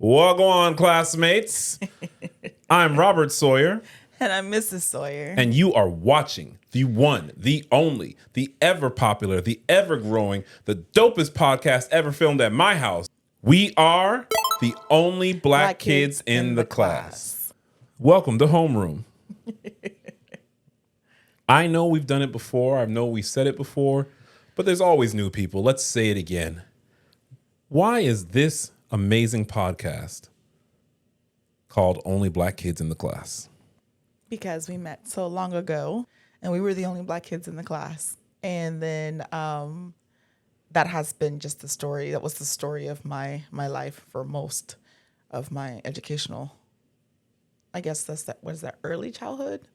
What go on, classmates? I'm Robert Sawyer. And I'm Mrs. Sawyer. And you are watching the one, the only, the ever popular, the ever growing, the dopest podcast ever filmed at my house. We are the only black kids in the class. Welcome to Homeroom. I know we've done it before. I know we said it before, but there's always new people. Let's say it again. Why is this amazing podcast called Only Black Kids in the Class? Because we met so long ago and we were the only black kids in the class. And then that has been just the story. That was the story of my life for most of my educational, I guess was that early childhood?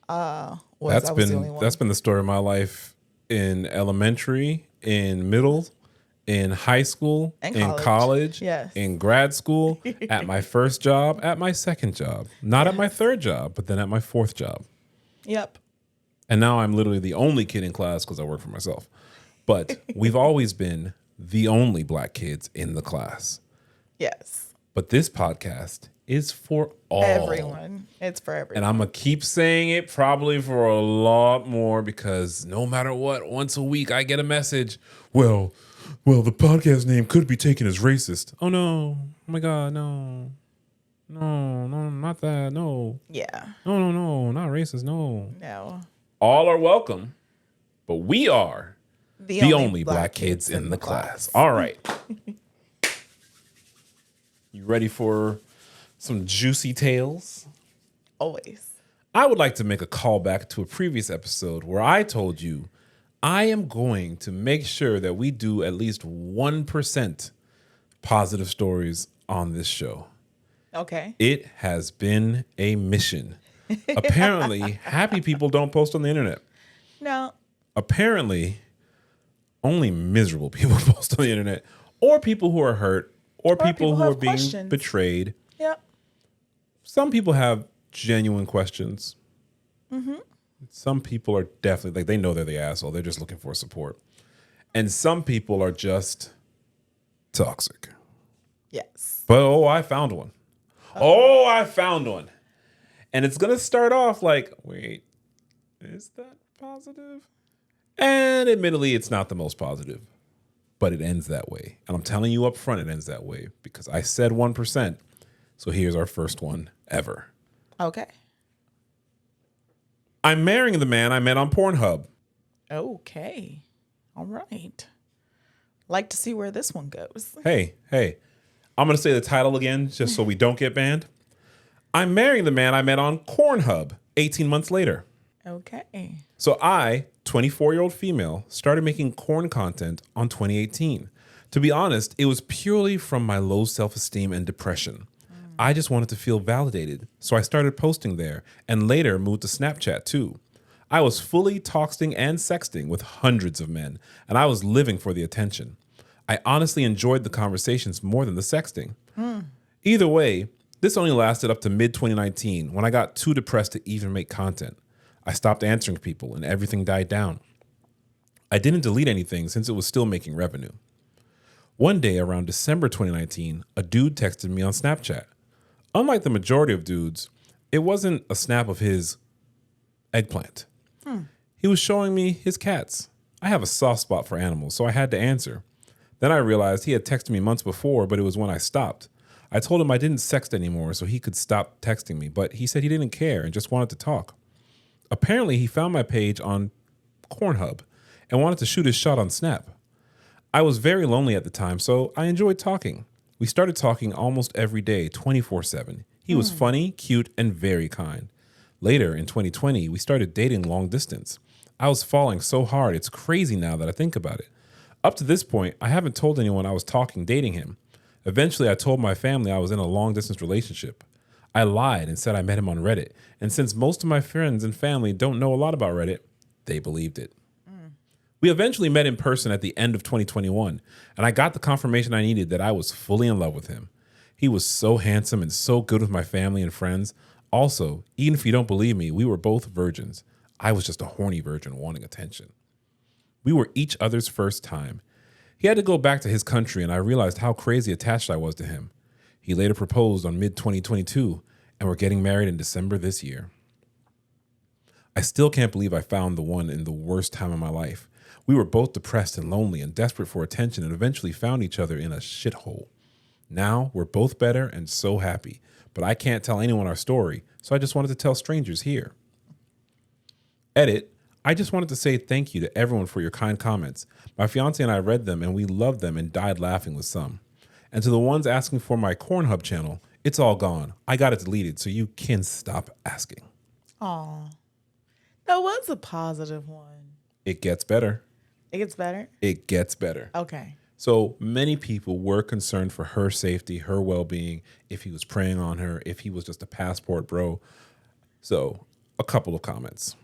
That's been the story of my life in elementary, in middle, in high school, in college, yes, in grad school, at my first job, at my second job, not at my third job, but then at my fourth job. Yep. And now I'm literally the only kid in class because I work for myself. But we've always been the only black kids in the class. Yes. But this podcast is for all. Everyone. It's for everyone. And I'm going to keep saying it probably for a lot more because no matter what, once a week I get a message. Well, the podcast name could be taken as racist. Oh, no. Oh, my God, no. No, not that. No. Yeah. No, not racist. No. No. All are welcome, but we are the only black kids in the class. All right. You ready for some juicy tales? Always. I would like to make a callback to a previous episode where I told you I am going to make sure that we do at least 1% positive stories on this show. Okay. It has been a mission. Apparently, happy people don't post on the internet. No. Apparently, only miserable people post on the internet, or people who are hurt, or people who are being betrayed. Yep. Some people have genuine questions. Mm-hmm. Some people are definitely, like, they know they're the asshole. They're just looking for support. And some people are just toxic. Yes. But, I found one. I found one. And it's going to start off like, wait, is that positive? And admittedly, it's not the most positive, but it ends that way. And I'm telling you up front, it ends that way because I said 1%. So here's our first one ever. Okay. I'm marrying the man I met on Pornhub. Okay. All right. Like to see where this one goes. Hey. I'm going to say the title again just so we don't get banned. I'm marrying the man I met on CornHub 18 months later. Okay. So I, 24-year-old female, started making corn content on 2018. To be honest, it was purely from my low self-esteem and depression. I just wanted to feel validated, so I started posting there and later moved to Snapchat too. I was fully texting and sexting with hundreds of men, and I was living for the attention. I honestly enjoyed the conversations more than the sexting. Either way, this only lasted up to mid-2019 when I got too depressed to even make content. I stopped answering people and everything died down. I didn't delete anything since it was still making revenue. One day around December 2019, a dude texted me on Snapchat. Unlike the majority of dudes, it wasn't a snap of his eggplant. He was showing me his cats. I have a soft spot for animals, so I had to answer. Then I realized he had texted me months before, but it was when I stopped. I told him I didn't sext anymore so he could stop texting me, but he said he didn't care and just wanted to talk. Apparently, he found my page on CornHub and wanted to shoot his shot on Snap. I was very lonely at the time, so I enjoyed talking. We started talking almost every day, 24/7. He was funny, cute, and very kind. Later, in 2020, we started dating long distance. I was falling so hard, it's crazy now that I think about it. Up to this point, I haven't told anyone I was dating him. Eventually, I told my family I was in a long-distance relationship. I lied and said I met him on Reddit, and since most of my friends and family don't know a lot about Reddit, they believed it. We eventually met in person at the end of 2021, and I got the confirmation I needed that I was fully in love with him. He was so handsome and so good with my family and friends. Also, even if you don't believe me, we were both virgins. I was just a horny virgin wanting attention. We were each other's first time. He had to go back to his country, and I realized how crazy attached I was to him. He later proposed on mid-2022, and we're getting married in December this year. I still can't believe I found the one in the worst time of my life. We were both depressed and lonely and desperate for attention and eventually found each other in a shithole. Now we're both better and so happy, but I can't tell anyone our story, so I just wanted to tell strangers here. Edit. I just wanted to say thank you to everyone for your kind comments. My fiance and I read them and we loved them and died laughing with some. And to the ones asking for my CornHub channel, it's all gone. I got it deleted, so you can stop asking. Aw. That was a positive one. It gets better. It gets better? It gets better. Okay. So many people were concerned for her safety, her well-being, if he was preying on her, if he was just a passport bro. So a couple of comments.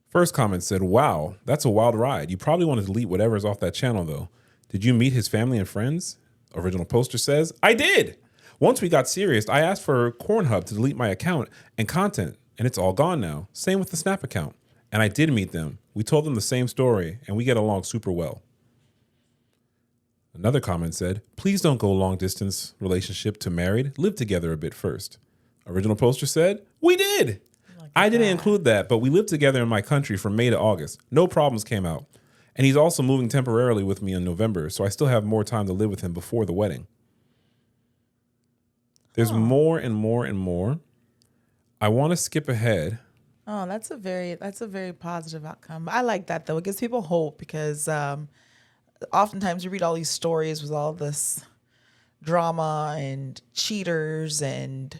First comment said, wow, that's a wild ride. You probably want to delete whatever's off that channel, though. Did you meet his family and friends? Original poster says, I did. Once we got serious, I asked for CornHub to delete my account and content, and it's all gone now. Same with the Snap account. And I did meet them. We told them the same story, and we get along super well. Another comment said, please don't go long distance relationship to married. Live together a bit first. Original poster said, we did. I didn't include that, but we lived together in my country from May to August. No problems came out. And he's also moving temporarily with me in November, so I still have more time to live with him before the wedding. There's more and more and more. I want to skip ahead. Oh, that's a very positive outcome. I like that, though. It gives people hope because oftentimes you read all these stories with all this drama and cheaters and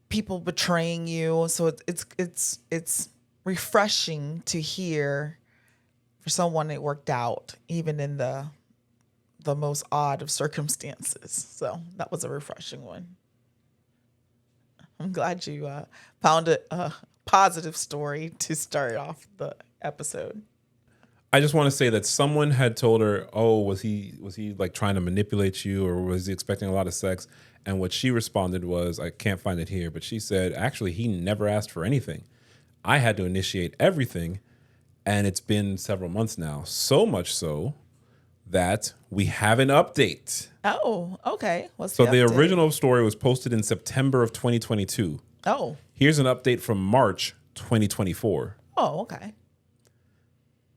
people betraying you. So it's refreshing to hear for someone it worked out, even in the most odd of circumstances. So that was a refreshing one. I'm glad you found a positive story to start off the episode. I just want to say that someone had told her, oh, was he like trying to manipulate you, or was he expecting a lot of sex? And what she responded was, I can't find it here, but she said, actually, he never asked for anything. I had to initiate everything, and it's been several months now. So much so that we have an update. Oh, okay. What's so the the update? original story was posted in September of 2022. Oh. Here's an update from March 2024. Oh, okay.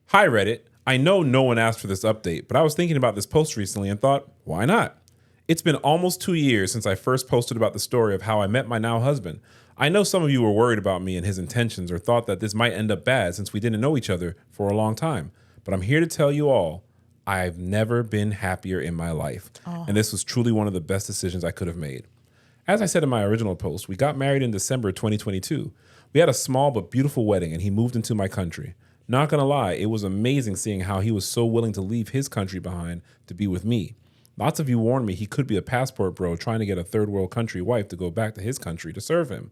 Hi, Reddit. I know no one asked for this update, but I was thinking about this post recently and thought, why not? It's been almost 2 years since I first posted about the story of how I met my now husband. I know some of you were worried about me and his intentions or thought that this might end up bad since we didn't know each other for a long time. But I'm here to tell you all, I've never been happier in my life. And this was truly one of the best decisions I could have made. As I said in my original post, we got married in December 2022. We had a small but beautiful wedding and he moved into my country. Not gonna lie, it was amazing seeing how he was so willing to leave his country behind to be with me. Lots of you warned me he could be a passport bro trying to get a third world country wife to go back to his country to serve him.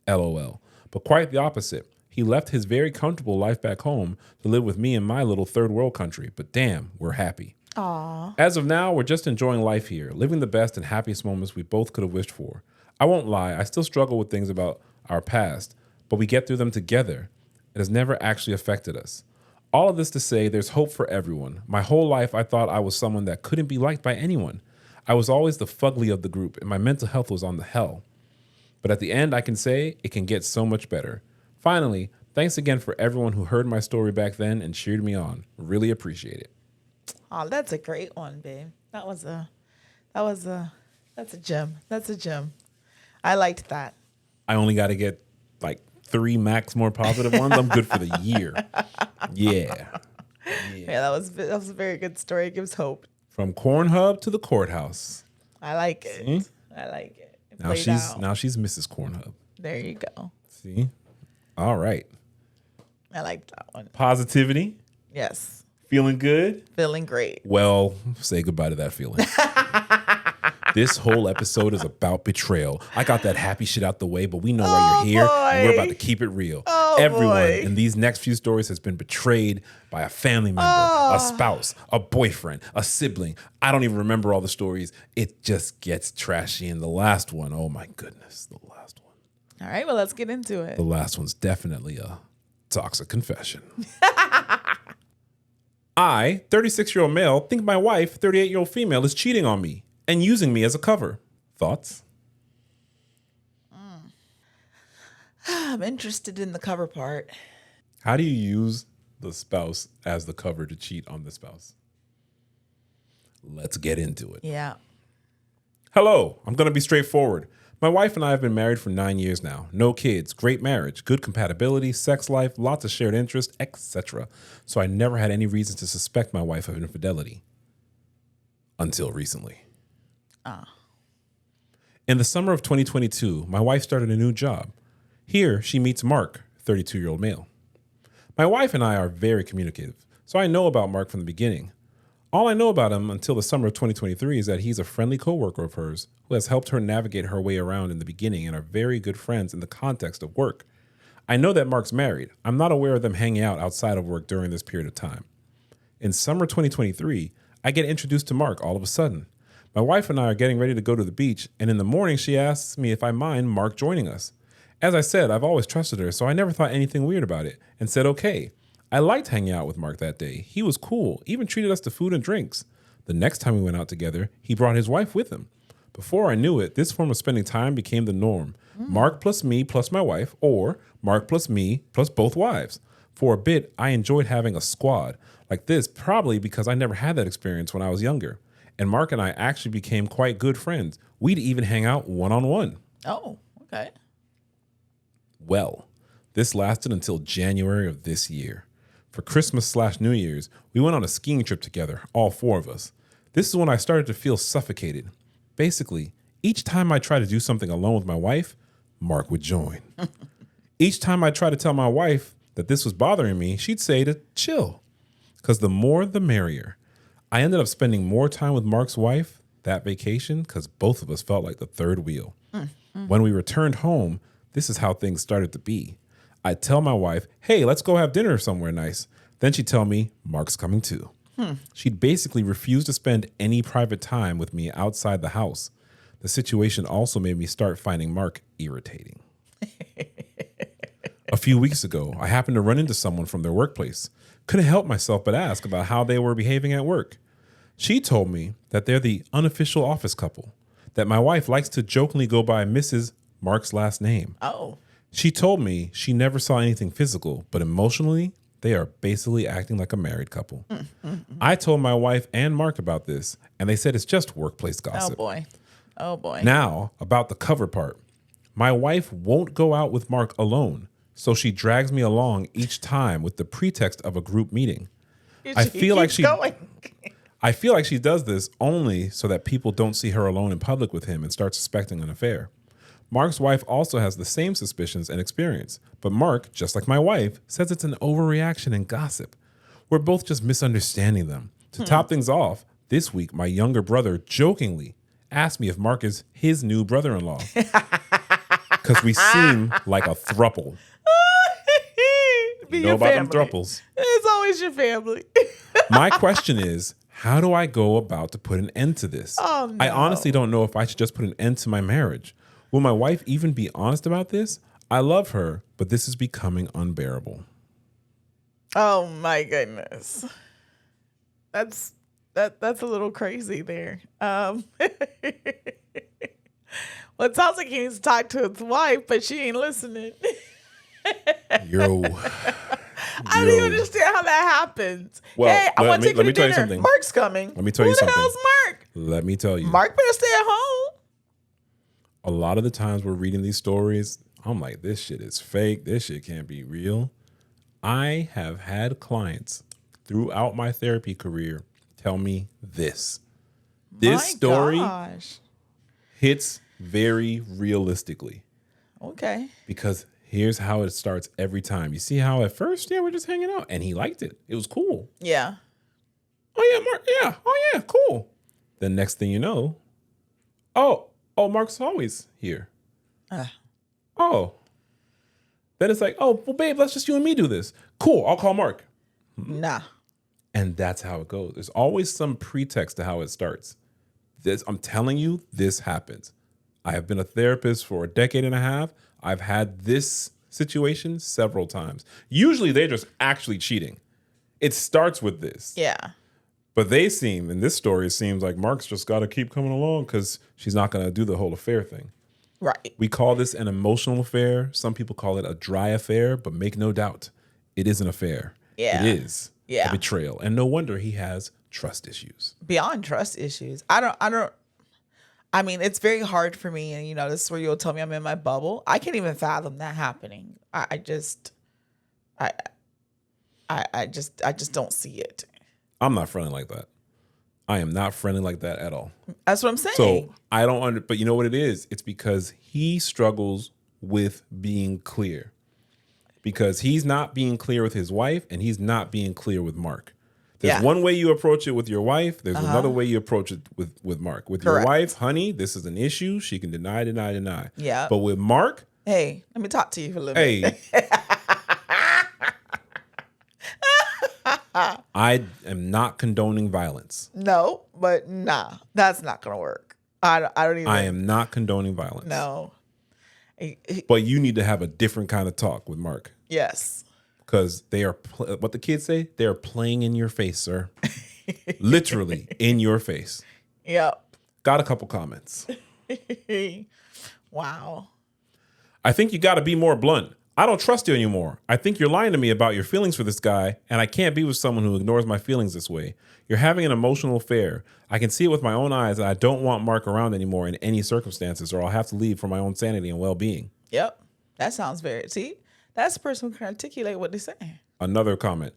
LOL. But quite the opposite. He left his very comfortable life back home to live with me in my little third world country. But damn, we're happy. Aww. As of now, we're just enjoying life here, living the best and happiest moments we both could have wished for. I won't lie, I still struggle with things about our past, but we get through them together. It has never actually affected us. All of this to say, there's hope for everyone. My whole life, I thought I was someone that couldn't be liked by anyone. I was always the fugly of the group, and my mental health was on the hell. But at the end, I can say it can get so much better. Finally, thanks again for everyone who heard my story back then and cheered me on. Really appreciate it. Oh, that's a great one, babe. That's a gem. That's a gem. I liked that. I only got to get like 3 max more positive ones. I'm good for the year. Yeah. Yeah, that was a very good story. It gives hope. From CornHub to the courthouse. I like it. See? I like it. Now she's Mrs. CornHub. There you go. See? All right. I like that one. Positivity. Yes. Feeling good? Feeling great. Well, say goodbye to that feeling. This whole episode is about betrayal. I got that happy shit out the way, but we know why you're here, and we're about to keep it real. Everyone in these next few stories has been betrayed by a family member, a spouse, a boyfriend, a sibling. I don't even remember all the stories. It just gets trashy. And the last one, oh my goodness, the last one. All right, well, let's get into it. The last one's definitely a toxic confession. I, 36-year-old male, think my wife, 38-year-old female, is cheating on me and using me as a cover. Thoughts? I'm interested in the cover part. How do you use the spouse as the cover to cheat on the spouse? Let's get into it. Yeah. Hello, I'm going to be straightforward. My wife and I have been married for 9 years now. No kids, great marriage, good compatibility, sex life, lots of shared interest, etc. So I never had any reason to suspect my wife of infidelity. Until recently. In the summer of 2022, my wife started a new job. Here, she meets Mark, 32-year-old male. My wife and I are very communicative, so I know about Mark from the beginning. All I know about him until the summer of 2023 is that he's a friendly coworker of hers who has helped her navigate her way around in the beginning and are very good friends in the context of work. I know that Mark's married. I'm not aware of them hanging out outside of work during this period of time. In summer 2023, I get introduced to Mark all of a sudden. My wife and I are getting ready to go to the beach, and in the morning she asks me if I mind Mark joining us. As I said, I've always trusted her, so I never thought anything weird about it and said okay. I liked hanging out with Mark that day. He was cool, even treated us to food and drinks. The next time we went out together, he brought his wife with him. Before I knew it, this form of spending time became the norm. Mark plus me plus my wife, or Mark plus me plus both wives. For a bit, I enjoyed having a squad like this, probably because I never had that experience when I was younger. And Mark and I actually became quite good friends. We'd even hang out one-on-one. Oh, okay. Well, this lasted until January of this year. For Christmas/New Year's, we went on a skiing trip together, all four of us. This is when I started to feel suffocated. Basically, each time I tried to do something alone with my wife, Mark would join. Each time I tried to tell my wife that this was bothering me, she'd say to chill. Because the more, the merrier. I ended up spending more time with Mark's wife that vacation because both of us felt like the third wheel. When we returned home, this is how things started to be. I'd tell my wife, hey, let's go have dinner somewhere nice. Then she'd tell me, Mark's coming too. She'd basically refuse to spend any private time with me outside the house. The situation also made me start finding Mark irritating. A few weeks ago, I happened to run into someone from their workplace. Couldn't help myself but ask about how they were behaving at work. She told me that they're the unofficial office couple, that my wife likes to jokingly go by Mrs. Mark's last name. Oh. She told me she never saw anything physical, but emotionally, they are basically acting like a married couple. I told my wife and Mark about this, and they said it's just workplace gossip. Oh, boy. Now, about the cover part. My wife won't go out with Mark alone, so she drags me along each time with the pretext of a group meeting. I feel like she does this only so that people don't see her alone in public with him and start suspecting an affair. Mark's wife also has the same suspicions and experience, but Mark, just like my wife, says it's an overreaction and gossip. We're both just misunderstanding them. To top things off, this week my younger brother jokingly asked me if Mark is his new brother-in-law because we seem like a throuple. You know about them thruples. It's always your family. My question is, how do I go about to put an end to this? Oh, no. I honestly don't know if I should just put an end to my marriage. Will my wife even be honest about this? I love her, but this is becoming unbearable. Oh my goodness. That's a little crazy there. Well, it sounds like he needs to talk to his wife, but she ain't listening. Yo. I don't even understand how that happens. Well, hey, I want to take you to tell you dinner. something. Mark's coming. Let me tell you something. Who the hell's Mark? Let me tell you. Mark better stay at home. A lot of the times we're reading these stories, I'm like, this shit is fake. This shit can't be real. I have had clients throughout my therapy career tell me this. This story hits very realistically. Okay. Because here's how it starts every time. You see how at first, we're just hanging out. And he liked it. It was cool. Yeah. Oh, yeah, Mark. Yeah. Oh, yeah, cool. The next thing you know, oh, Mark's always here. Oh. Then it's like, oh, well, babe, let's just you and me do this. Cool, I'll call Mark. Nah. And that's how it goes. There's always some pretext to how it starts. I'm telling you, this happens. I have been a therapist for a decade and a half. I've had this situation several times. Usually they're just actually cheating. It starts with this. Yeah. But in this story, it seems like Mark's just got to keep coming along because she's not going to do the whole affair thing. Right. We call this an emotional affair. Some people call it a dry affair, but make no doubt, it is an affair. Yeah. It is a betrayal. And no wonder he has trust issues. Beyond trust issues. I mean, it's very hard for me. And, this is where you'll tell me I'm in my bubble. I can't even fathom that happening. I just don't see it. I'm not friendly like that. I am not friendly like that at all. That's what I'm saying. So I don't but you know what it is? It's because he struggles with being clear. Because he's not being clear with his wife and he's not being clear with Mark. There's one way you approach it with your wife. There's another way you approach it with Mark. With Correct. your wife, honey, this is an issue. She can deny. Yeah. But with Mark, hey, let me talk to you for a little bit. I am not condoning violence. No, but nah, that's not gonna work. I don't even. I am not condoning violence. No. But you need to have a different kind of talk with Mark. Yes. Because they are, what the kids say, they are playing in your face, sir. Literally in your face. Yep. Got a couple comments. Wow. I think you got to be more blunt. I don't trust you anymore. I think you're lying to me about your feelings for this guy, and I can't be with someone who ignores my feelings this way. You're having an emotional affair. I can see it with my own eyes, and I don't want Mark around anymore in any circumstances, or I'll have to leave for my own sanity and well-being. Yep. That sounds see, that's the person who can articulate what they're saying. Another comment.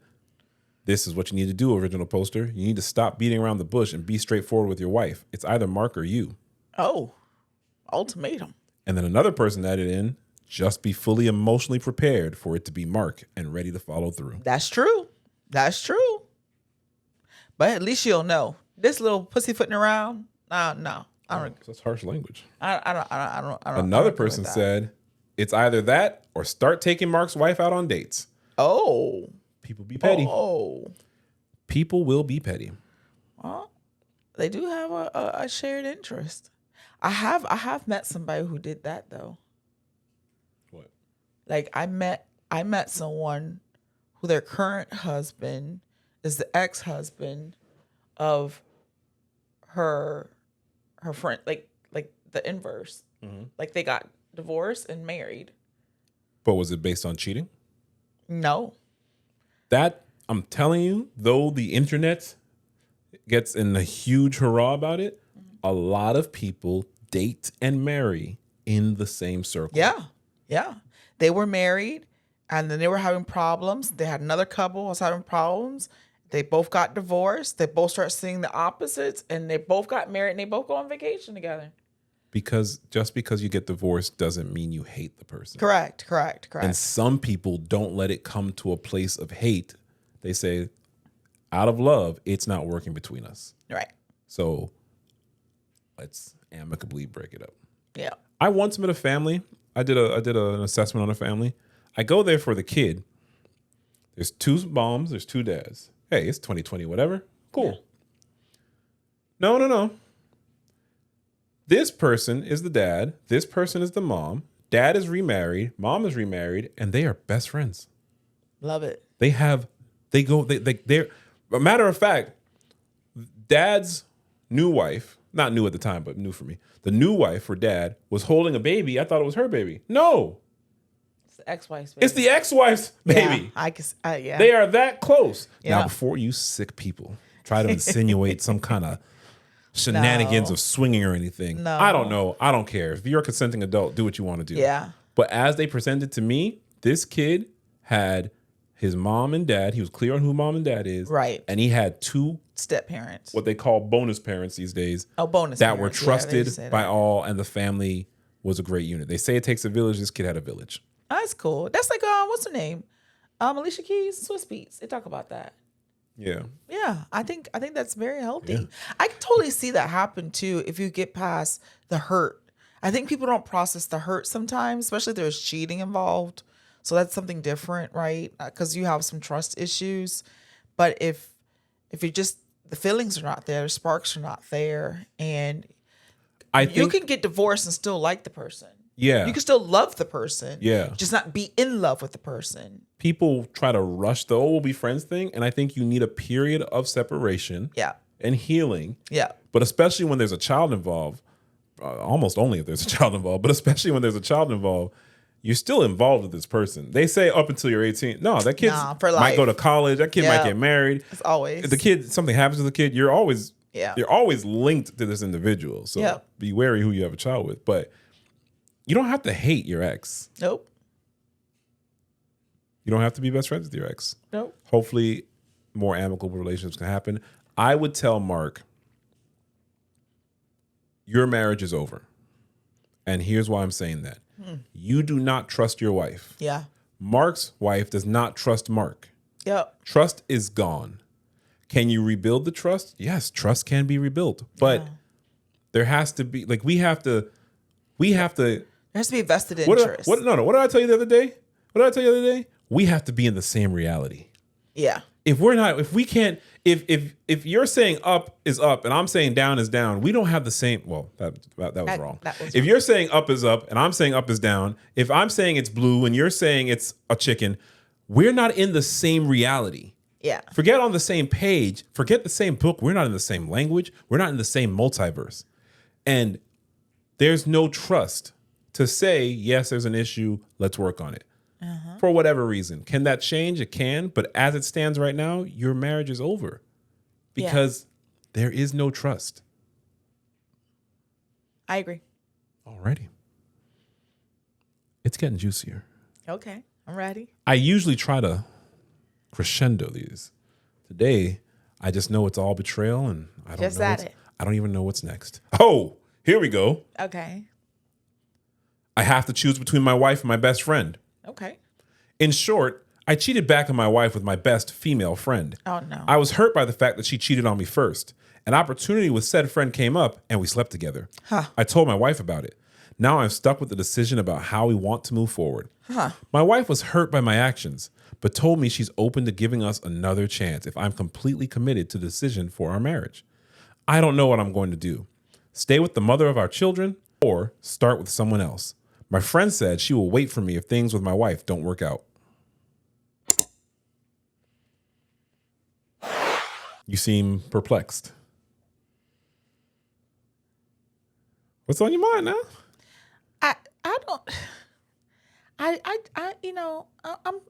This is what you need to do, original poster. You need to stop beating around the bush and be straightforward with your wife. It's either Mark or you. Oh, ultimatum. And then another person added in, just be fully emotionally prepared for it to be Mark and ready to follow through. That's true. That's true. But at least you'll know. This little pussyfooting around, no. I don't. That's harsh language. I don't. Another person said, it's either that or start taking Mark's wife out on dates. Oh. People be petty. Oh. People will be petty. Well, they do have a shared interest. I have met somebody who did that though. What? Like I met someone who their current husband is the ex-husband of her friend, like the inverse. Mm-hmm. Like they got divorced and married. But was it based on cheating? No. That, I'm telling you, though the internet gets in a huge hurrah about it, a lot of people date and marry in the same circle. Yeah. They were married and then they were having problems. They had another couple who was having problems. They both got divorced. They both start seeing the opposites and they both got married and they both go on vacation together. Because just because you get divorced doesn't mean you hate the person. Correct. And some people don't let it come to a place of hate. They say, out of love, it's not working between us. Right. So let's amicably break it up. Yeah. I once met a family. I did an assessment on a family. I go there for the kid. There's two moms, there's two dads. Hey, it's 2020, whatever. Cool. Yeah. No. This person is the dad. This person is the mom. Dad is remarried. Mom is remarried, and they are best friends. Love it. They're a matter of fact, dad's new wife, not new at the time, but new for me. The new wife for dad was holding a baby. I thought it was her baby. No. It's the ex-wife's baby. It's the ex-wife's baby. Yeah. They are that close. Yeah. Now, before you sick people try to insinuate some kind of shenanigans of swinging or anything. No. I don't know. I don't care. If you're a consenting adult, do what you want to do. Yeah. But as they presented to me, this kid had his mom and dad. He was clear on who mom and dad is. Right. And he had two step parents. What they call bonus parents these days. Oh, bonus that parents. were trusted by all, and the family was a great unit. They say it takes a village. This kid had a village. That's cool. That's like what's her name? Alicia Keys, Swiss Beats. They talk about that. Yeah. Yeah, I think that's very healthy. Yeah. I can totally see that happen too if you get past the hurt. I think people don't process the hurt sometimes, especially if there's cheating involved. So that's something different, right? Because you have some trust issues. But if you just, the feelings are not there, the sparks are not there, and you can get divorced and still like the person. Yeah. You can still love the person. Yeah. Just not be in love with the person. People try to rush the, we'll be friends thing. And I think you need a period of separation and healing. Yeah. But especially when there's a child involved, almost only if there's a child involved, but especially when there's a child involved, you're still involved with this person. They say up until you're 18. No, that kid might go to college. That kid might get married. It's always. If the kid, something happens to the kid, you're always linked to this individual. So be wary who you have a child with. But you don't have to hate your ex. Nope. You don't have to be best friends with your ex. Nope. Hopefully more amicable relationships can happen. I would tell Mark, your marriage is over. And here's why I'm saying that. You do not trust your wife. Yeah. Mark's wife does not trust Mark. Yep. Trust is gone. Can you rebuild the trust? Yes, trust can be rebuilt. But there has to be, like, we have to. There has to be a vested interest. What did I tell you the other day? What did I tell you the other day? We have to be in the same reality. Yeah. If you're saying up is up and I'm saying down is down, we don't have the same. Well, that was wrong. If you're saying up is up and I'm saying up is down, if I'm saying it's blue and you're saying it's a chicken, we're not in the same reality. Yeah. Forget on the same page. Forget the same book. We're not in the same language. We're not in the same multiverse. And there's no trust to say, yes, there's an issue. Let's work on it. For whatever reason. Can that change? It can. But as it stands right now, your marriage is over because there is no trust. I agree. Alrighty. It's getting juicier. Okay. I'm ready. I usually try to crescendo these. Today, I just know it's all betrayal and I don't even know what's next. Oh, here we go. Okay. I have to choose between my wife and my best friend. Okay. In short, I cheated back on my wife with my best female friend. Oh, no. I was hurt by the fact that she cheated on me first. An opportunity with said friend came up and we slept together. I told my wife about it. Now I'm stuck with the decision about how we want to move forward. My wife was hurt by my actions, but told me she's open to giving us another chance if I'm completely committed to the decision for our marriage. I don't know what I'm going to do. Stay with the mother of our children or start with someone else. My friend said she will wait for me if things with my wife don't work out. You seem perplexed. What's on your mind now?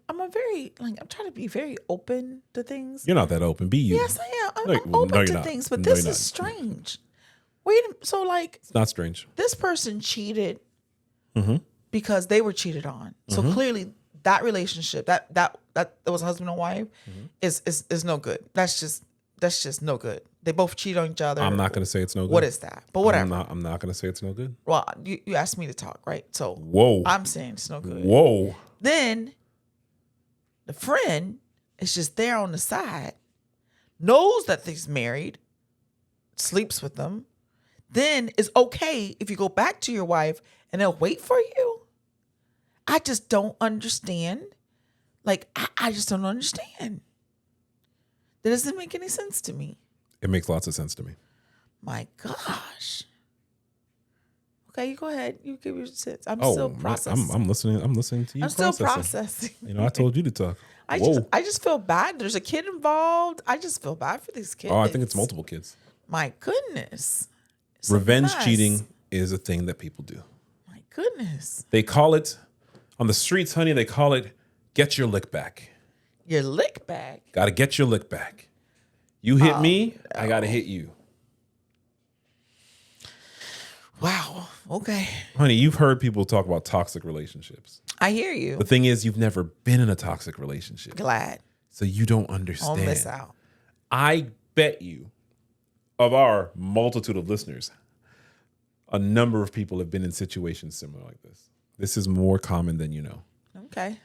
I'm a very, like, I'm trying to be very open to things. You're not that open. Be you. Yes, I am. I'm open to things, but this is strange. So like, it's not strange. This person cheated because they were cheated on. So clearly that relationship, that was a husband and wife, is no good. That's just no good. They both cheat on each other. I'm not going to say it's no good. What is that? But whatever. I'm not going to say it's no good. Well, you asked me to talk, right? So whoa, I'm saying it's no good. Whoa. Then the friend is just there on the side, knows that he's married, sleeps with them. Then it's okay if you go back to your wife and they'll wait for you. I just don't understand. Like, I just don't understand. That doesn't make any sense to me. It makes lots of sense to me. My gosh. Okay, you go ahead. You give your sense. I'm still processing. I'm listening. I'm listening to you. I'm still processing. I told you to talk. I just feel bad. There's a kid involved. I just feel bad for these kids. Oh, I think it's multiple kids. My goodness. Revenge cheating is a thing that people do. My goodness. They call it, on the streets, honey, they call it, get your lick back. Your lick back? Got to get your lick back. You hit me, no. I got to hit you. Wow. Okay. Honey, you've heard people talk about toxic relationships. I hear you. The thing is, you've never been in a toxic relationship. Glad. So you don't understand. Don't miss out. I bet you, of our multitude of listeners, a number of people have been in situations similar like this. This is more common than you know. Okay.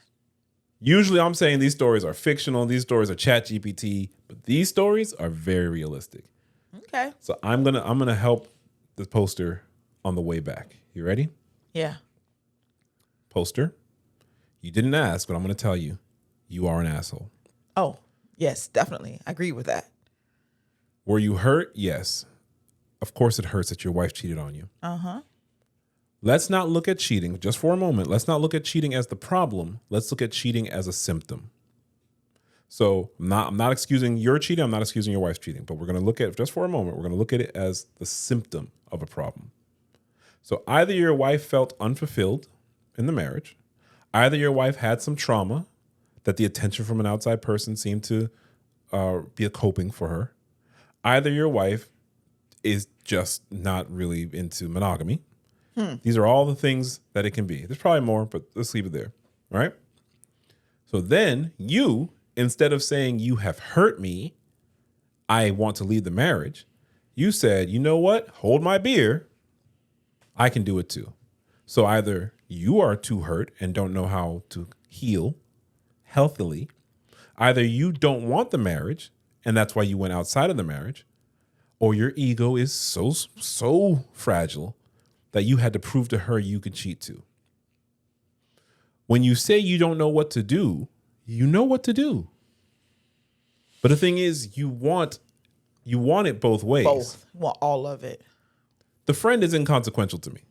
Usually I'm saying these stories are fictional. These stories are ChatGPT, but these stories are very realistic. Okay. So I'm gonna help the poster on the way back. You ready? Yeah. Poster, you didn't ask, but I'm gonna tell you, you are an asshole. Oh, yes, definitely. I agree with that. Were you hurt? Yes. Of course it hurts that your wife cheated on you. Uh-huh. Let's not look at cheating, just for a moment. Let's not look at cheating as the problem. Let's look at cheating as a symptom. So I'm not excusing your cheating. I'm not excusing your wife's cheating, but we're going to look at, just for a moment, we're going to look at it as the symptom of a problem. So either your wife felt unfulfilled in the marriage, either your wife had some trauma that the attention from an outside person seemed to be a coping for her. Either your wife is just not really into monogamy. These are all the things that it can be. There's probably more, but let's leave it there. All right. So then you, instead of saying you have hurt me, I want to leave the marriage, you said, you know what? Hold my beer. I can do it too. So either you are too hurt and don't know how to heal healthily. Either you don't want the marriage and that's why you went outside of the marriage, or your ego is so fragile that you had to prove to her you could cheat too. When you say you don't know what to do, you know what to do. But the thing is, you want it both ways. Both. You want all of it. The friend is inconsequential to me.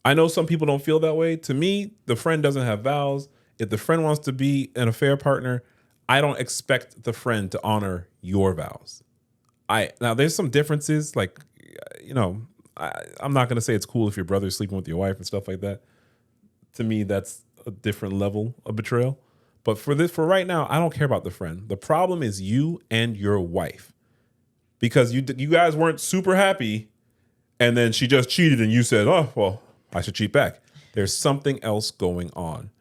I know some people don't feel that way. To me, the friend doesn't have vows. If the friend wants to be an affair partner, I don't expect the friend to honor your vows. Now there's some differences, like, you know, I'm not going to say it's cool if your brother's sleeping with your wife and stuff like that. To me, that's a different level of betrayal. But for right now, I don't care about the friend. The problem is you and your wife, because you guys weren't super happy, and then she just cheated, and you said, "Oh, well, I should cheat back." There's something else going on,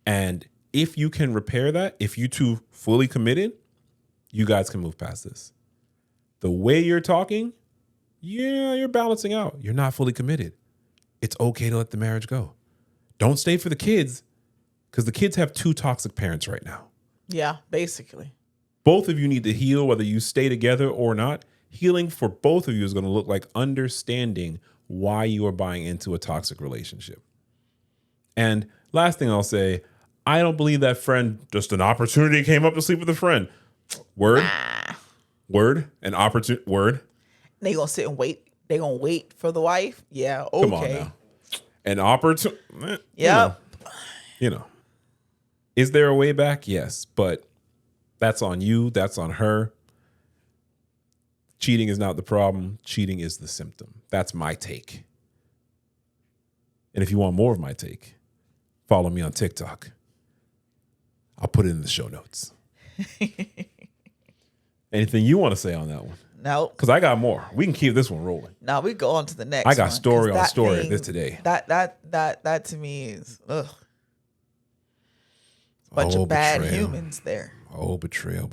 and if you can repair that, if you two fully committed, you guys can move past this. The way you're talking, yeah, you're balancing out. You're not fully committed. It's okay to let the marriage go. Don't stay for the kids, because the kids have two toxic parents right now. Yeah, basically. Both of you need to heal, whether you stay together or not. Healing for both of you is going to look like understanding why you are buying into a toxic relationship. And last thing I'll say, I don't believe that friend, just an opportunity came up to sleep with a friend. Word. Word. An opportunity. Word. They gonna sit and wait. They gonna wait for the wife. Yeah. Okay. Come on now. An opportunity. Yep. You know. Is there a way back? Yes, but that's on you. That's on her. Cheating is not the problem. Cheating is the symptom. That's my take. And if you want more of my take, follow me on TikTok. I'll put it in the show notes. Anything you want to say on that one? No. Because I got more. We can keep this one rolling. Now we go on to the next I got one, story on 'cause story thing, this today. That to me is bunch of bad humans there. Oh, betrayal.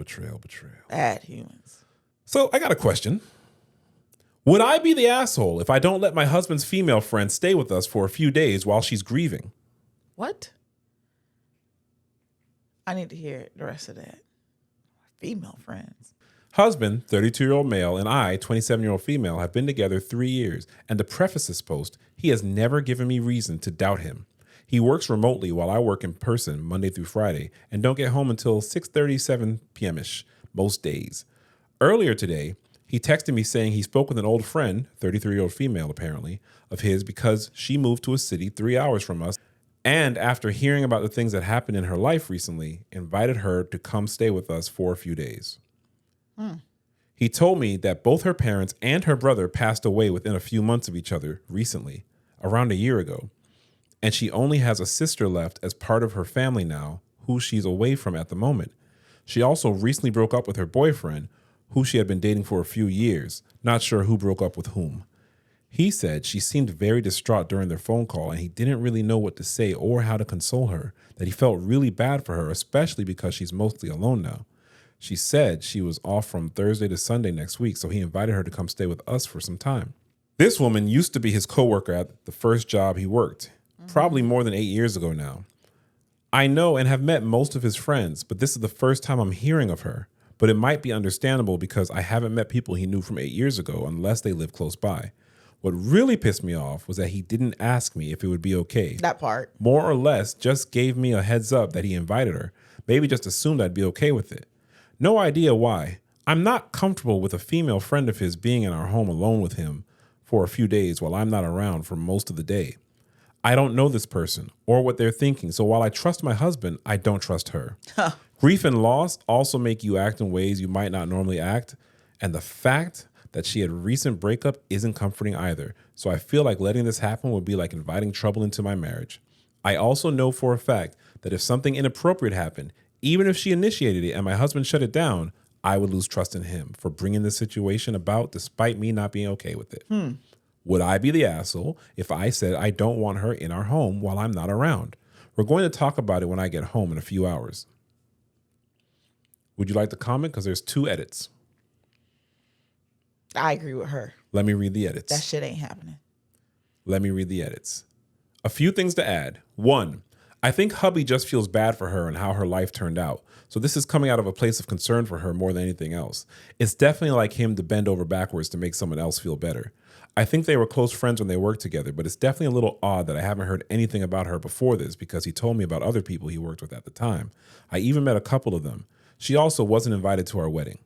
Bad humans. So I got a question. Would I be the asshole if I don't let my husband's female friend stay with us for a few days while she's grieving? What? I need to hear the rest of that. Female friends. Husband, 32-year-old male, and I, 27-year-old female, have been together 3 years. And to preface this post, he has never given me reason to doubt him. He works remotely while I work in person Monday through Friday and don't get home until 6:37 p.m.-ish most days. Earlier today, he texted me saying he spoke with an old friend, 33-year-old female apparently, of his because she moved to a city 3 hours from us, and after hearing about the things that happened in her life recently, invited her to come stay with us for a few days. He told me that both her parents and her brother passed away within a few months of each other recently, around a year ago, and she only has a sister left as part of her family now, who she's away from at the moment. She also recently broke up with her boyfriend, who she had been dating for a few years, not sure who broke up with whom. He said she seemed very distraught during their phone call and he didn't really know what to say or how to console her, that he felt really bad for her, especially because she's mostly alone now. She said she was off from Thursday to Sunday next week, so he invited her to come stay with us for some time. This woman used to be his coworker at the first job he worked, probably more than 8 years ago now. I know and have met most of his friends, but this is the first time I'm hearing of her. But it might be understandable because I haven't met people he knew from 8 years ago unless they live close by. What really pissed me off was that he didn't ask me if it would be okay. That part. More or less just gave me a heads up that he invited her. Maybe just assumed I'd be okay with it. No idea why. I'm not comfortable with a female friend of his being in our home alone with him for a few days while I'm not around for most of the day. I don't know this person or what they're thinking, so while I trust my husband, I don't trust her. Huh. Grief and loss also make you act in ways you might not normally act, and the fact that she had a recent breakup isn't comforting either, so I feel like letting this happen would be like inviting trouble into my marriage. I also know for a fact that if something inappropriate happened, even if she initiated it and my husband shut it down, I would lose trust in him for bringing this situation about despite me not being okay with it. Would I be the asshole if I said I don't want her in our home while I'm not around? We're going to talk about it when I get home in a few hours. Would you like to comment? Because there's 2 edits. I agree with her. Let me read the edits. That shit ain't happening. Let me read the edits. A few things to add. 1, I think hubby just feels bad for her and how her life turned out. So this is coming out of a place of concern for her more than anything else. It's definitely like him to bend over backwards to make someone else feel better. I think they were close friends when they worked together, but it's definitely a little odd that I haven't heard anything about her before this because he told me about other people he worked with at the time. I even met a couple of them. She also wasn't invited to our wedding.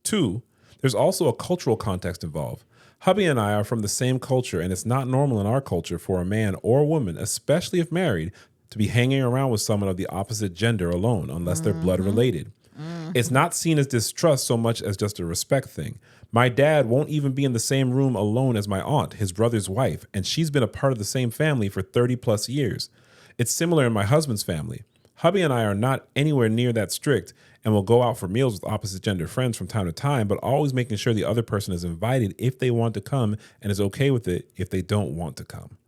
2, there's also a cultural context involved. Hubby and I are from the same culture, and it's not normal in our culture for a man or woman, especially if married, to be hanging around with someone of the opposite gender alone, unless they're blood related. It's not seen as distrust so much as just a respect thing. My dad won't even be in the same room alone as my aunt, his brother's wife, and she's been a part of the same family for 30 plus years. It's similar in my husband's family. Hubby and I are not anywhere near that strict and will go out for meals with opposite gender friends from time to time, but always making sure the other person is invited if they want to come and is okay with it if they don't want to come.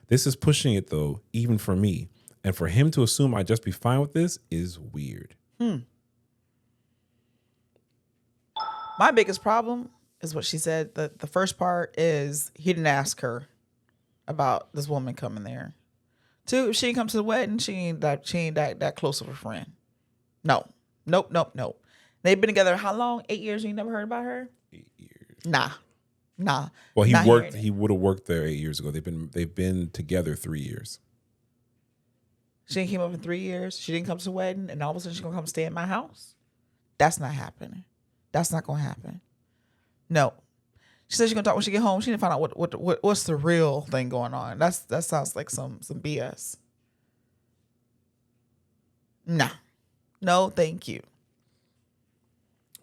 This is pushing it though, even for me. And for him to assume I'd just be fine with this is weird. My biggest problem is what she said. The first part is he didn't ask her about this woman coming there. 2, if she didn't come to the wedding, she ain't that close of a friend. No. Nope. They've been together how long? 8 years. You never heard about her? 8 years. Nah. Well, Not hearing it. he would have worked there 8 years ago. They've been together 3 years. She didn't came up in 3 years. She didn't come to the wedding, and all of a sudden she's gonna come stay at my house. That's not happening. That's not gonna happen. No. She said she's gonna talk when she get home. She didn't find out what's the real thing going on. That sounds like some BS. Nah. No, thank you.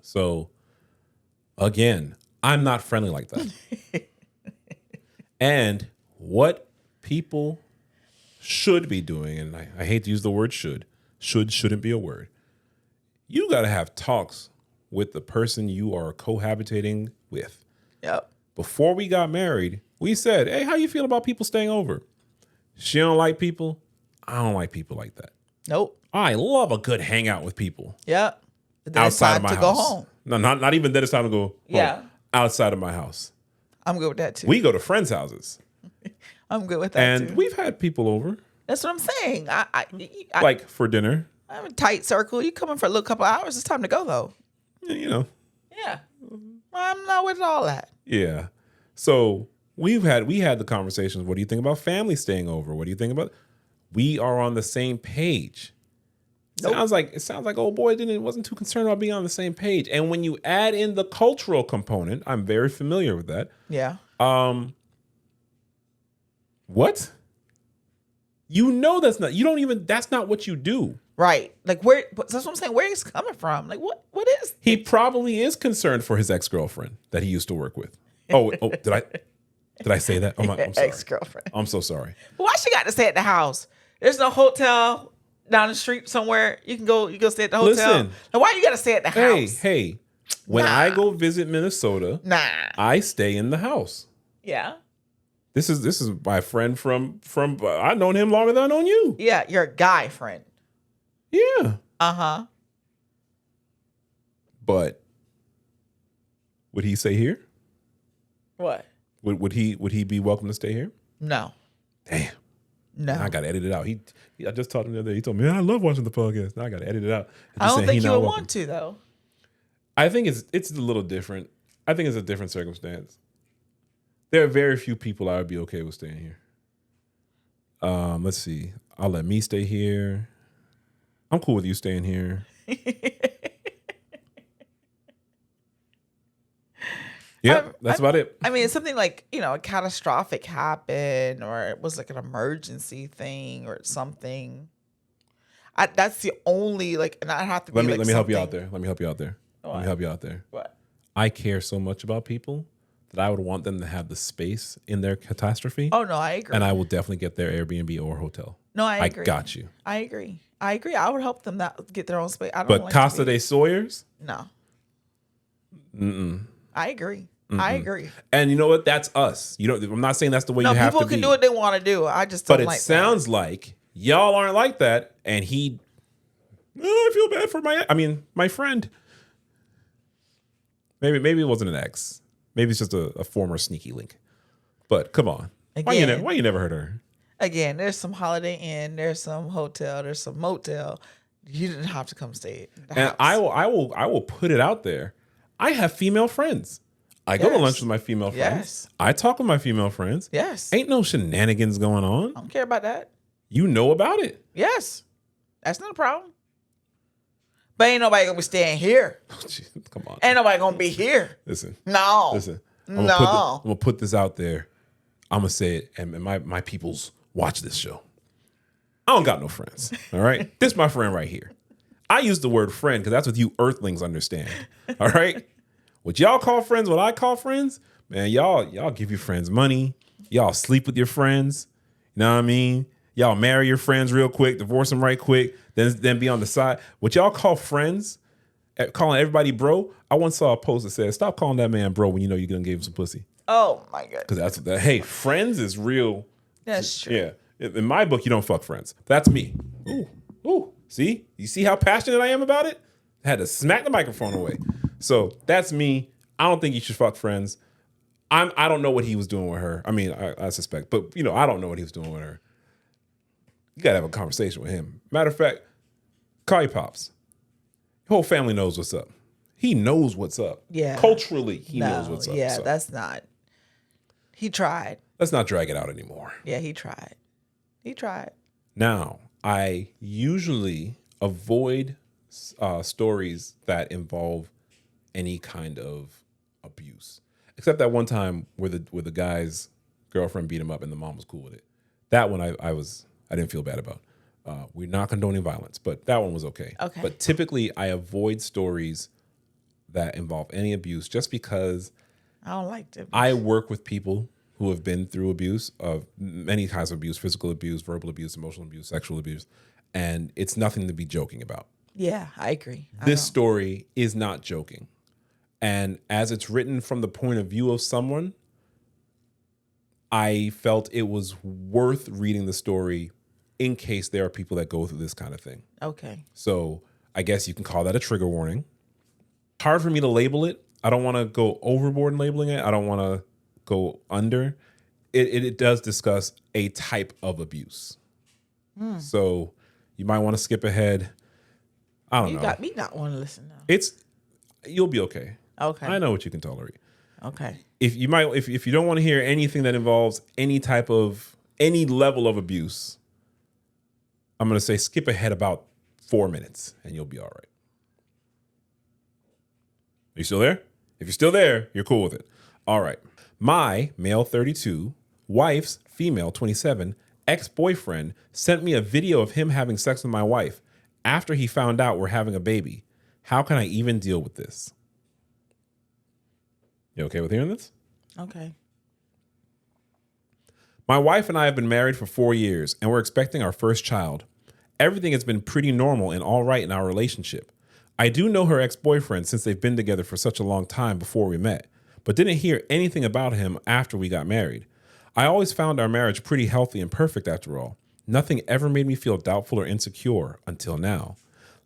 So, again, I'm not friendly like that. And what people should be doing, and I hate to use the word shouldn't be a word. You got to have talks with the person you are cohabitating with. Yep. Before we got married, we said, hey, how you feel about people staying over? She don't like people. I don't like people like that. Nope. I love a good hangout with people. Yep. Then Outside of it's my time to house. go home. No, not even that it's time to go home. Yeah. Outside of my house. I'm good with that too. We go to friends' houses. I'm good with that And too. we've had people over. That's what I'm saying. I Like for dinner. I'm a tight circle. You coming for a little couple hours. It's time to go though. You know. Yeah. I'm not with all that. Yeah. So we had the conversations. What do you think about family staying over? What do you think about? We are on the same page. Nope. It sounds like old boy wasn't too concerned about being on the same page. And when you add in the cultural component, I'm very familiar with that. Yeah. What? You know that's not what you do. Right. Like where? That's what I'm saying. Where he's coming from? Like what? What is? He probably is concerned for his ex-girlfriend that he used to work with. Oh, did I say that? I'm sorry. Ex-girlfriend. I'm so sorry. Why she got to stay at the house? There's no hotel down the street somewhere. You can go stay at the hotel. Listen. Now why you got to stay at the house? Hey. When I go visit Minnesota, I stay in the house. Yeah. This is my friend from I've known him longer than I've known you. Yeah, your guy friend. Yeah. Uh-huh. But would he stay here? What? Would he be welcome to stay here? No. Damn. No. I got to edit it out. I just talked to him the other day. He told me, I love watching the podcast. Now I got to edit it out. I don't think you would want to, though. I think it's a little different. I think it's a different circumstance. There are very few people I would be okay with staying here. Let's see. I'll let me stay here. I'm cool with you staying here. Yeah, that's about it. I mean, it's something like, a catastrophic happened or it was like an emergency thing or something. That's the only, and I have to be Let me help you out there. Let me help you out there. What? Let me help you out there. What? I care so much about people that I would want them to have the space in their catastrophe. Oh, no, I agree. And I will definitely get their Airbnb or hotel. No, I agree. I got you. I agree. I would help them get their own space. I don't But like Casa de Sawyers? No. Mm-mm. I agree. I agree. And you know what? That's us. I'm not saying that's the way you have to be. People can do what they want to do. I just don't like that. But it sounds like y'all aren't like that. And I feel bad for my friend. Maybe it wasn't an ex. Maybe it's just a former sneaky link. But come on. Again, why you never heard of her? Again, there's some Holiday Inn, there's some hotel, there's some motel. You didn't have to come stay at the house. I will put it out there. I have female friends. I go to lunch with my female friends. Yes. I talk with my female friends. Yes. Ain't no shenanigans going on. I don't care about that. You know about it. Yes. That's not a problem. But ain't nobody gonna be staying here. Come on. Ain't nobody gonna be here. Listen. No. Listen. I'm gonna put this out there. I'm gonna say it, and my peoples watch this show. I don't got no friends. All right. This is my friend right here. I use the word friend because that's what you earthlings understand. All right. What y'all call friends, what I call friends, man, y'all give your friends money. Y'all sleep with your friends. You know what I mean? Y'all marry your friends real quick, divorce them right quick, then be on the side. What y'all call friends, calling everybody bro. I once saw a post that said, "Stop calling that man bro when you know you're gonna give him some pussy." Oh my god. Because hey, friends is real. That's true. Yeah. In my book, you don't fuck friends. That's me. Ooh. See? You see how passionate I am about it? I had to smack the microphone away. So that's me. I don't think you should fuck friends. I don't know what he was doing with her. I mean, I suspect, but I don't know what he was doing with her. You gotta have a conversation with him. Matter of fact, call your pops. Your whole family knows what's up. He knows what's up. Yeah. Culturally, he knows what's up. Yeah, so. that's not. He tried. Let's not drag it out anymore. Yeah, he tried. He tried. Now, I usually avoid stories that involve any kind of abuse, except that one time where the guy's girlfriend beat him up and the mom was cool with it. That one I didn't feel bad about. We're not condoning violence, but that one was okay. Okay. But typically, I avoid stories that involve any abuse just because I don't like to. I work with people who have been through abuse of many kinds of abuse: physical abuse, verbal abuse, emotional abuse, sexual abuse, and it's nothing to be joking about. Yeah, I agree. This story is not joking. And as it's written from the point of view of someone, I felt it was worth reading the story in case there are people that go through this kind of thing. Okay. So I guess you can call that a trigger warning. Hard for me to label it. I don't want to go overboard in labeling it. I don't want to go under. It does discuss a type of abuse. So you might want to skip ahead. I don't know. You got me not want to listen now. You'll be okay. Okay. I know what you can tolerate. Okay. If you don't want to hear anything that involves any level of abuse, I'm going to say skip ahead about 4 minutes and you'll be all right. Are you still there? If you're still there, you're cool with it. All right. My male 32, wife's female 27, ex-boyfriend sent me a video of him having sex with my wife after he found out we're having a baby. How can I even deal with this? You okay with hearing this? Okay. My wife and I have been married for 4 years, and we're expecting our first child. Everything has been pretty normal and all right in our relationship. I do know her ex-boyfriend since they've been together for such a long time before we met, but didn't hear anything about him after we got married. I always found our marriage pretty healthy and perfect after all. Nothing ever made me feel doubtful or insecure until now.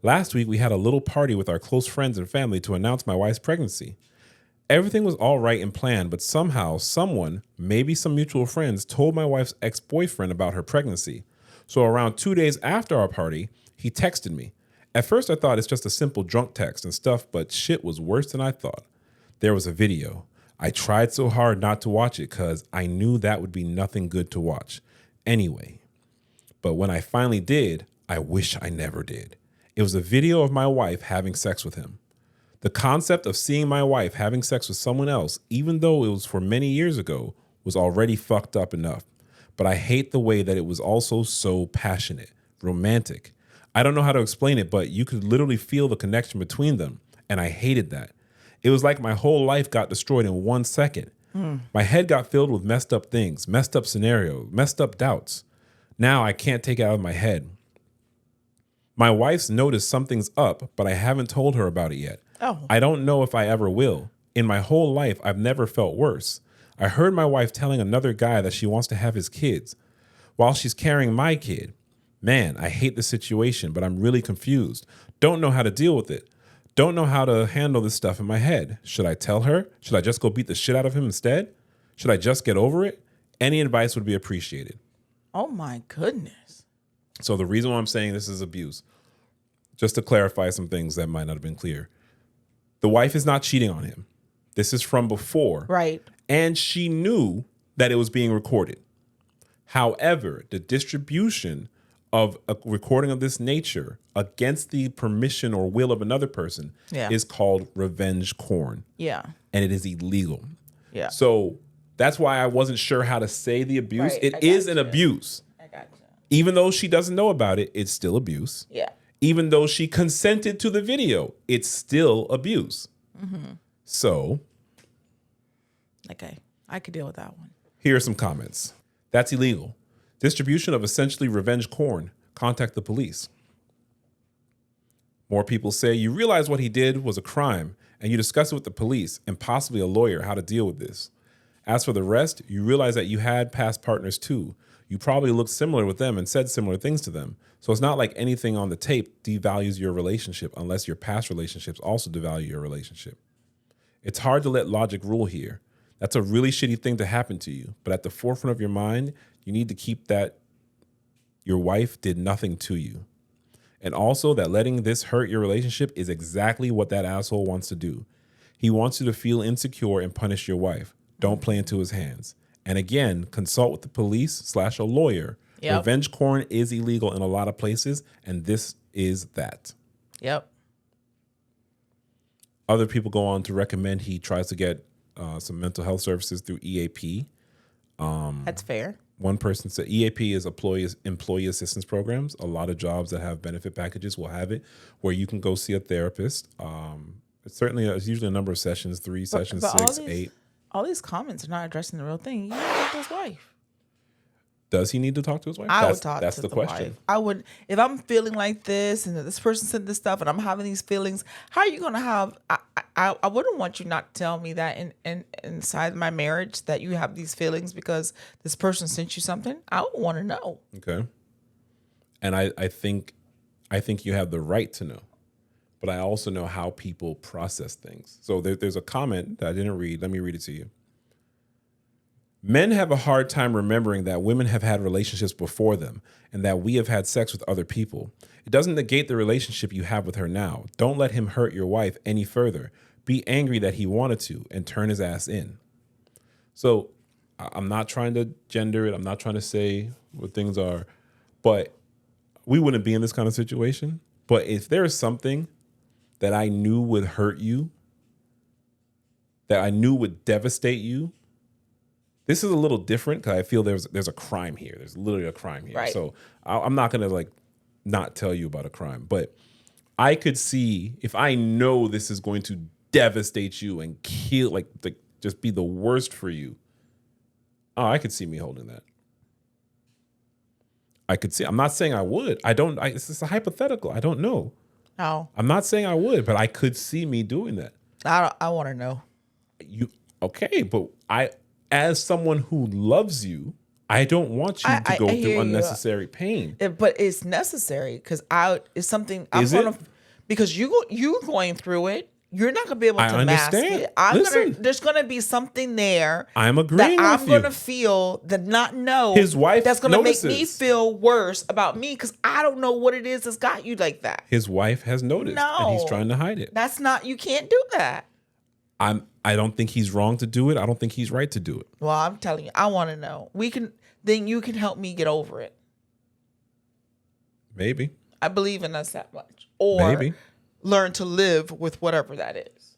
Last week, we had a little party with our close friends and family to announce my wife's pregnancy. Everything was all right and planned, but somehow someone, maybe some mutual friends, told my wife's ex-boyfriend about her pregnancy. So around 2 days after our party, he texted me. At first, I thought it's just a simple drunk text and stuff, but shit was worse than I thought. There was a video. I tried so hard not to watch it because I knew that would be nothing good to watch. Anyway, but when I finally did, I wish I never did. It was a video of my wife having sex with him. The concept of seeing my wife having sex with someone else, even though it was for many years ago, was already fucked up enough. But I hate the way that it was also so passionate, romantic. I don't know how to explain it, but you could literally feel the connection between them. And I hated that. It was like my whole life got destroyed in 1 second. My head got filled with messed up things, messed up scenarios, messed up doubts. Now I can't take it out of my head. My wife's noticed something's up, but I haven't told her about it yet. Oh. I don't know if I ever will. In my whole life, I've never felt worse. I heard my wife telling another guy that she wants to have his kids while she's carrying my kid. Man, I hate the situation, but I'm really confused. Don't know how to deal with it. Don't know how to handle this stuff in my head. Should I tell her? Should I just go beat the shit out of him instead? Should I just get over it? Any advice would be appreciated. Oh my goodness. So the reason why I'm saying this is abuse, just to clarify some things that might not have been clear. The wife is not cheating on him. This is from before. Right. And she knew that it was being recorded. However, the distribution of a recording of this nature against the permission or will of another person is called revenge porn. Yeah. And it is illegal. Yeah. So that's why I wasn't sure how to say the abuse. Right, It is an abuse. I got you. Even though she doesn't know about it, it's still abuse. Yeah. Even though she consented to the video, it's still abuse. Mm-hmm. So. Okay. I could deal with that one. Here are some comments. That's illegal. Distribution of essentially revenge porn. Contact the police. More people say you realize what he did was a crime and you discuss it with the police and possibly a lawyer how to deal with this. As for the rest, you realize that you had past partners too. You probably looked similar with them and said similar things to them. So it's not like anything on the tape devalues your relationship unless your past relationships also devalue your relationship. It's hard to let logic rule here. That's a really shitty thing to happen to you. But at the forefront of your mind, you need to keep that your wife did nothing to you. And also that letting this hurt your relationship is exactly what that asshole wants to do. He wants you to feel insecure and punish your wife. Don't play into his hands. And again, consult with the police / a lawyer. Yep. Revenge porn is illegal in a lot of places, and this is that. Yep. Other people go on to recommend he tries to get some mental health services through EAP. That's fair. One person said EAP is employee assistance programs. A lot of jobs that have benefit packages will have it where you can go see a therapist. It's usually a number of sessions, 3 sessions, but 6, 8. All these comments are not addressing the real thing. You need to talk to his wife. Does he need to talk to his wife? I would talk that's to the question. wife. I would, if I'm feeling like this and this person said this stuff and I'm having these feelings, how are you going to have, I wouldn't want you not to tell me that inside my marriage that you have these feelings because this person sent you something. I would want to know. Okay. And I think you have the right to know. But I also know how people process things. So there's a comment that I didn't read. Let me read it to you. Men have a hard time remembering that women have had relationships before them and that we have had sex with other people. It doesn't negate the relationship you have with her now. Don't let him hurt your wife any further. Be angry that he wanted to and turn his ass in. So I'm not trying to gender it. I'm not trying to say what things are, but we wouldn't be in this kind of situation. But if there is something that I knew would hurt you, that I knew would devastate you, this is a little different because I feel there's a crime here. There's literally a crime here. Right. So I'm not going to not tell you about a crime. But I could see if I know this is going to devastate you and kill, just be the worst for you. Oh, I could see me holding that. I could see. I'm not saying I would. It's just a hypothetical. I don't know. No. I'm not saying I would, but I could see me doing that. I want to know. Okay, but as someone who loves you, I don't want you to go through unnecessary pain. But it's necessary because it's something because you going through it. You're not gonna be able to mask it. There's gonna be something there. I'm agreeing that with I'm you. gonna feel that not know his wife. That's gonna notices. make me feel worse about me because I don't know what it is that's got you like that. His wife has noticed, and he's trying to hide it. That's not. You can't do that. I don't think he's wrong to do it. I don't think he's right to do it. Well, I'm telling you, I want to know. Then you can help me get over it. Maybe. I believe in us that much. Or maybe. learn to live with whatever that is.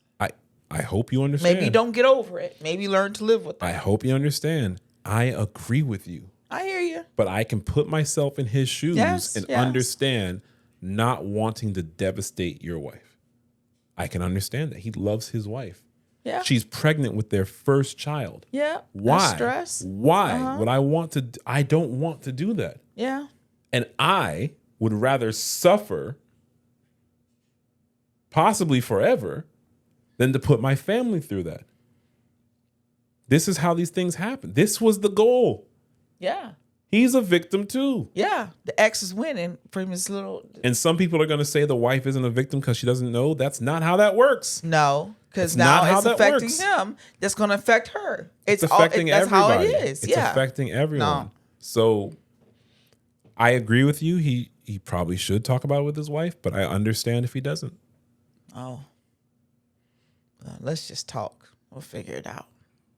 I hope you understand. Maybe don't get over it. Maybe learn to live with that. I hope you understand. I agree with you. I hear you. But I can put myself in his shoes and yes. understand not wanting to devastate your wife. I can understand that. He loves his wife. Yeah. She's pregnant with their first child. Yeah. Why? Stress. Why would I want to? I don't want to do that. Yeah. And I would rather suffer, possibly forever, than to put my family through that. This is how these things happen. This was the goal. Yeah. He's a victim too. Yeah. The ex is winning from his little. And some people are going to say the wife isn't a victim because she doesn't know. That's not how that works. No, because now it's affecting him. That's going to affect her. It's affecting everybody. That's how it is. It's affecting everyone. No. So I agree with you. He probably should talk about it with his wife, but I understand if he doesn't. Oh. Let's just talk. We'll figure it out.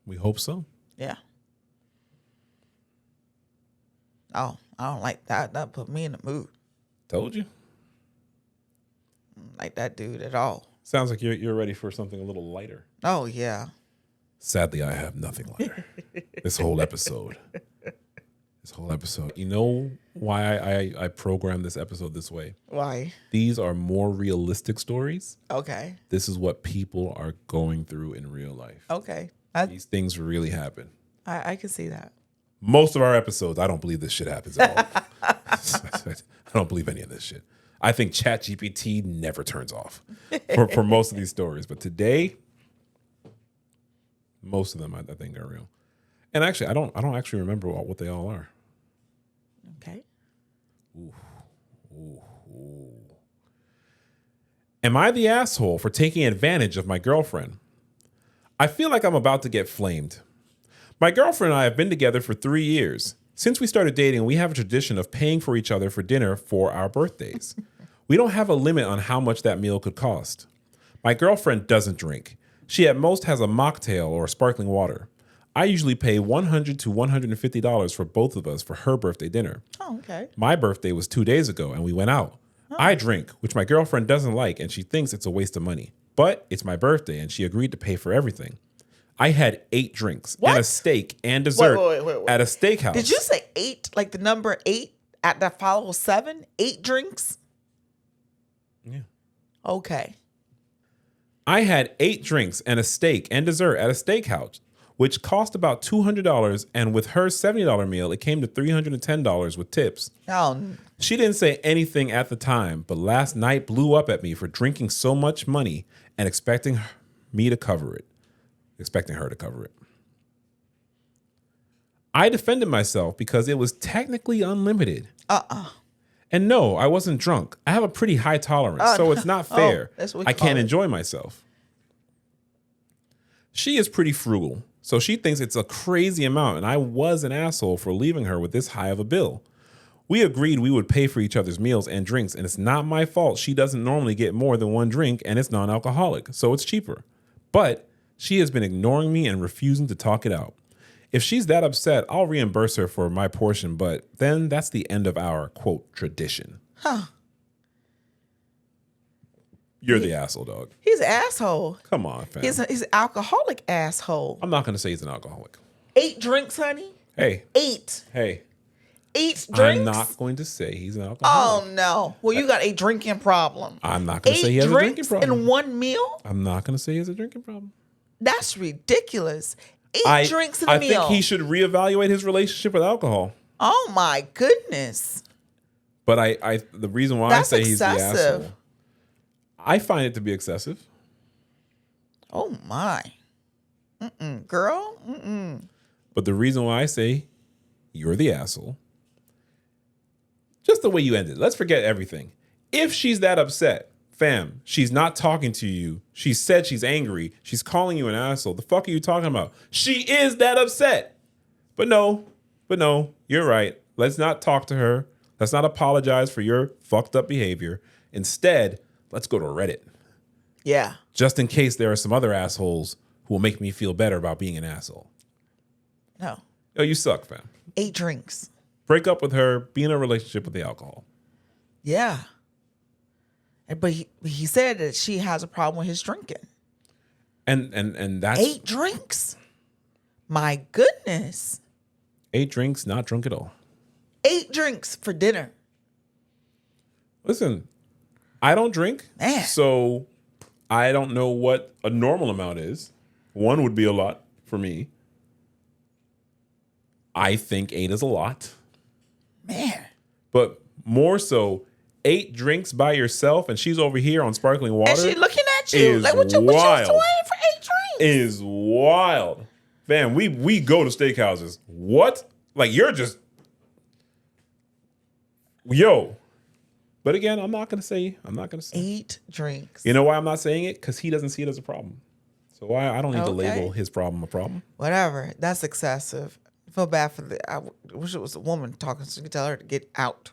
We hope so. Yeah. Oh, I don't like that. That put me in the mood. Told you. I don't like that dude at all. Sounds like you're ready for something a little lighter. Oh, yeah. Sadly, I have nothing lighter. This whole episode. You know why I programmed this episode this way? Why? These are more realistic stories. Okay. This is what people are going through in real life. Okay. These things really happen. I can see that. Most of our episodes, I don't believe this shit happens at all. I don't believe any of this shit. I think ChatGPT never turns off for most of these stories. But today, most of them I think are real. And actually, I don't actually remember what they all are. Okay. Ooh. Am I the asshole for taking advantage of my girlfriend? I feel like I'm about to get flamed. My girlfriend and I have been together for 3 years. Since we started dating, we have a tradition of paying for each other for dinner for our birthdays. We don't have a limit on how much that meal could cost. My girlfriend doesn't drink. She at most has a mocktail or sparkling water. I usually pay $100 to $150 for both of us for her birthday dinner. Oh, okay. My birthday was 2 days ago and we went out. I drink, which my girlfriend doesn't like, and she thinks it's a waste of money. But it's my birthday and she agreed to pay for everything. I had 8 drinks and a steak and dessert at a steakhouse. Did you say 8, like the number 8 at that follows 7? 8 drinks? Yeah. Okay. I had 8 drinks and a steak and dessert at a steakhouse, which cost about $200. And with her $70 meal, it came to $310 with tips. Oh. She didn't say anything at the time, but last night blew up at me for drinking so much money and expecting her to cover it. I defended myself because it was technically unlimited. And no, I wasn't drunk. I have a pretty high tolerance, so it's not fair. I can't enjoy myself. She is pretty frugal, so she thinks it's a crazy amount, and I was an asshole for leaving her with this high of a bill. We agreed we would pay for each other's meals and drinks, and it's not my fault she doesn't normally get more than 1 drink, and it's non-alcoholic, so it's cheaper. But she has been ignoring me and refusing to talk it out. If she's that upset, I'll reimburse her for my portion, but then that's the end of our, quote, tradition. You're the asshole, dog. He's an asshole. Come on, fam. He's an alcoholic asshole. I'm not going to say he's an alcoholic. 8 drinks, honey? Hey. 8. Hey. 8 drinks? I'm not going to say he's an alcoholic. Oh, no. Well, you got a drinking problem. I'm not going to say he has a drinking problem. 8 drinks in 1 meal? I'm not going to say he has a drinking problem. That's ridiculous. 8 drinks in a meal. I think he should reevaluate his relationship with alcohol. Oh, my goodness. But the reason why That's I say he's the excessive. asshole, I find it to be excessive. Oh, my. Girl? But the reason why I say you're the asshole, just the way you ended. Let's forget everything. If she's that upset, fam, she's not talking to you. She said she's angry. She's calling you an asshole. The fuck are you talking about? She is that upset. But no, you're right. Let's not talk to her. Let's not apologize for your fucked up behavior. Instead, let's go to Reddit. Yeah. Just in case there are some other assholes who will make me feel better about being an asshole. No. Yo, you suck, fam. 8 drinks. Break up with her. Be in a relationship with the alcohol. Yeah. But he said that she has a problem with his drinking. And that's 8 drinks. My goodness. 8 drinks, not drunk at all. 8 drinks for dinner. Listen, I don't drink, Man. so I don't know what a normal amount is. 1 would be a lot for me. I think 8 is a lot. Man. But more so, 8 drinks by yourself and she's over here on sparkling water. And she looking at you. Like, what you doing for 8 drinks? Is wild. Man, we go to steakhouses. What? Like, you're just... Yo. But again, I'm not going to say. 8 drinks. You know why I'm not saying it? Because he doesn't see it as a problem. So I don't need to label his problem a problem. Whatever. That's excessive. I feel bad for I wish it was a woman talking so you could tell her to get out.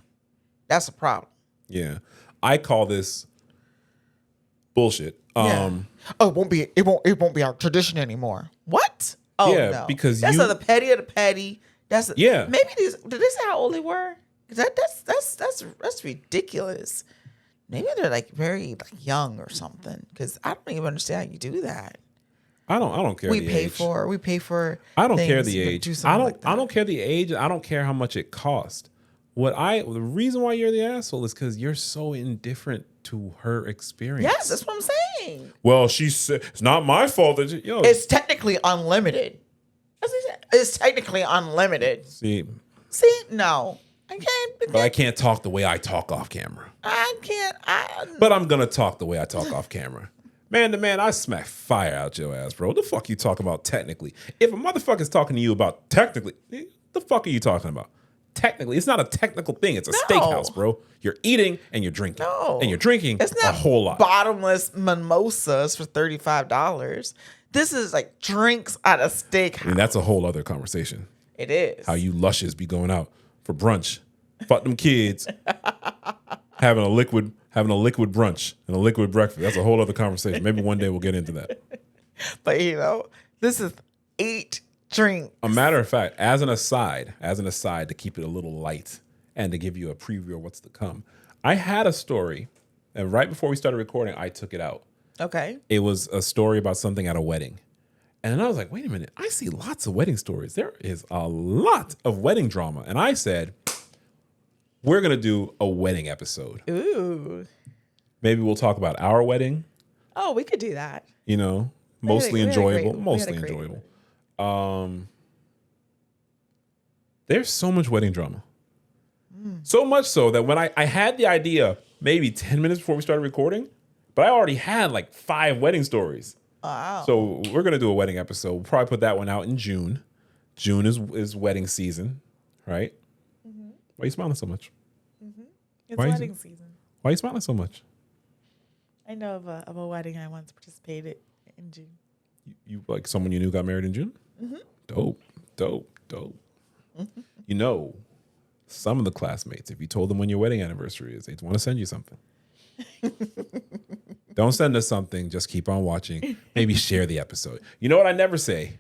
That's a problem. Yeah. I call this bullshit. Oh, it won't be our tradition anymore. What? Oh, yeah, no. because that's the petty of the petty. Yeah. Maybe did they say how old they were? That's ridiculous. Maybe they're like very young or something. Because I don't even understand how you do that. I don't care. We pay for. I don't care the age. I don't care the age. I don't care how much it costs. The reason why you're the asshole is because you're so indifferent to her experience. Yes, that's what I'm saying. Well, she said it's not my fault that it's technically unlimited. It's technically unlimited. See, no, I can't. But I can't talk the way I talk off camera. I can't. But I'm gonna talk the way I talk off camera. Man to man, I smack fire out your ass, bro. The fuck you talking about technically? If a motherfucker's talking to you about technically, the fuck are you talking about? Technically, it's not a technical thing. It's a steakhouse, bro. You're eating and you're drinking. No. And you're drinking a whole lot. Bottomless mimosas for $35. This is like drinks at a steakhouse. And that's a whole other conversation. It is. How you lushes be going out for brunch. Fuck them kids. having a liquid brunch and a liquid breakfast. That's a whole other conversation. Maybe one day we'll get into that. But this is 8 drinks. A matter of fact, as an aside to keep it a little light and to give you a preview of what's to come, I had a story, and right before we started recording, I took it out. Okay. It was a story about something at a wedding. And then I was like, wait a minute, I see lots of wedding stories. There is a lot of wedding drama. And I said, we're going to do a wedding episode. Ooh. Maybe we'll talk about our wedding. Oh, we could do that. Mostly enjoyable. There's so much wedding drama. So much so that when I had the idea maybe 10 minutes before we started recording, but I already had like 5 wedding stories. Wow. So we're going to do a wedding episode. We'll probably put that one out in June. June is wedding season, right? Mm-hmm. Why are you smiling so much? Mm-hmm. It's wedding season. Why are you smiling so much? I know of a wedding I once participated in June. You like someone you knew got married in June? Mm-hmm. Dope. Mm-hmm. Some of the classmates, if you told them when your wedding anniversary is, they'd want to send you something. Don't send us something. Just keep on watching. Maybe share the episode. You know what I never say?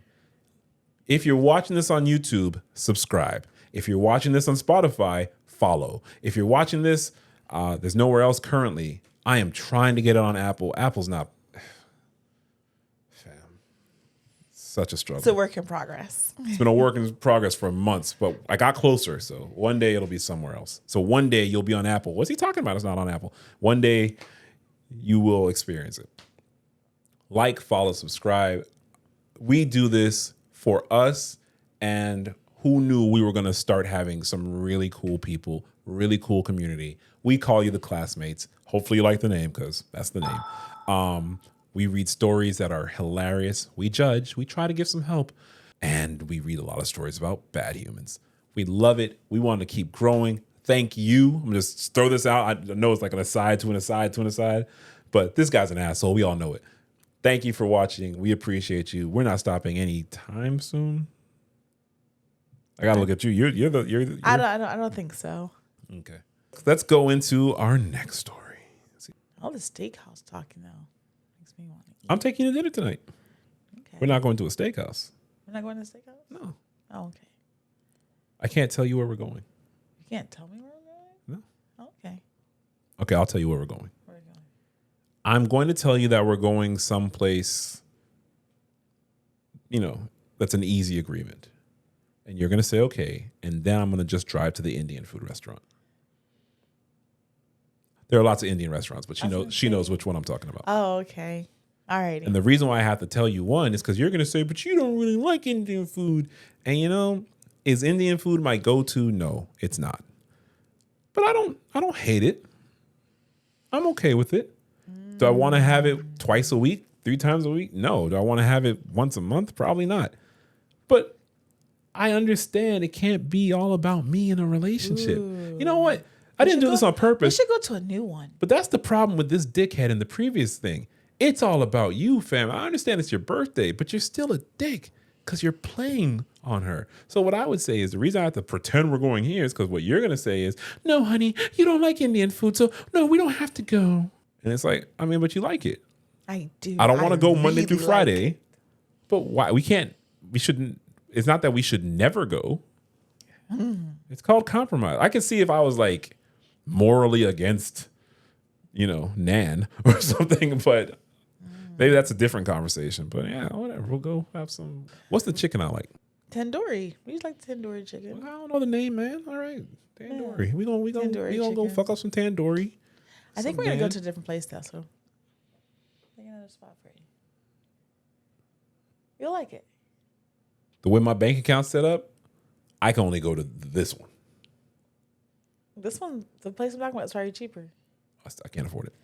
If you're watching this on YouTube, subscribe. If you're watching this on Spotify, follow. If you're watching this, there's nowhere else currently. I am trying to get it on Apple. Apple's not. Fam. Such a struggle. It's a work in progress. It's been a work in progress for months, but I got closer. So one day it'll be somewhere else. So one day you'll be on Apple. What's he talking about? It's not on Apple. One day you will experience it. Like, follow, subscribe. We do this for us, and who knew we were going to start having some really cool people, really cool community. We call you the classmates. Hopefully you like the name because that's the name. We read stories that are hilarious. We judge. We try to give some help. And we read a lot of stories about bad humans. We love it. We want to keep growing. Thank you. I'm going to just throw this out. I know it's like an aside to an aside to an aside, but this guy's an asshole. We all know it. Thank you for watching. We appreciate you. We're not stopping anytime soon. I gotta look at you. You're I don't think so. Okay. Let's go into our next story. All the steakhouse talking though makes me want to eat. I'm taking you to dinner tonight. Okay. We're not going to a steakhouse. We're not going to a steakhouse? No. Oh, okay. I can't tell you where we're going. You can't tell me where we're going? No. Okay. Okay, I'll tell you where we're going. Where are we going? I'm going to tell you that we're going someplace, that's an easy agreement. And you're going to say, okay. And then I'm going to just drive to the Indian food restaurant. There are lots of Indian restaurants, but she knows which one I'm talking about. Oh, okay. All right. And the reason why I have to tell you one is because you're going to say, but you don't really like Indian food. And is Indian food my go-to? No, it's not. But I don't hate it. I'm okay with it. Do I want to have it twice a week, 3 times a week? No. Do I want to have it once a month? Probably not. But I understand it can't be all about me in a relationship. Ooh. You know what? I didn't do this on purpose. We should go to a new one. But that's the problem with this dickhead in the previous thing. It's all about you, fam. I understand it's your birthday, but you're still a dick because you're playing on her. So what I would say is the reason I have to pretend we're going here is because what you're going to say is, no, honey, you don't like Indian food, so no, we don't have to go. And it's like, but you like it. I do. I don't want to go Monday really through Friday, but why? We shouldn't, it's not that we should never go. It's called compromise. I can see if I was like morally against, Nan or something, but maybe that's a different conversation. But yeah, whatever. We'll go have some. What's the chicken I like? Tandoori. We like tandoori chicken. Well, I don't know the name, man. All right, tandoori. Yeah. We gonna go fuck up some tandoori. I think we're gonna go to a different place though. So I think another spot for you. You'll like it. The way my bank account's set up, I can only go to this one. This one, the place I'm talking about, is probably cheaper. I can't afford it.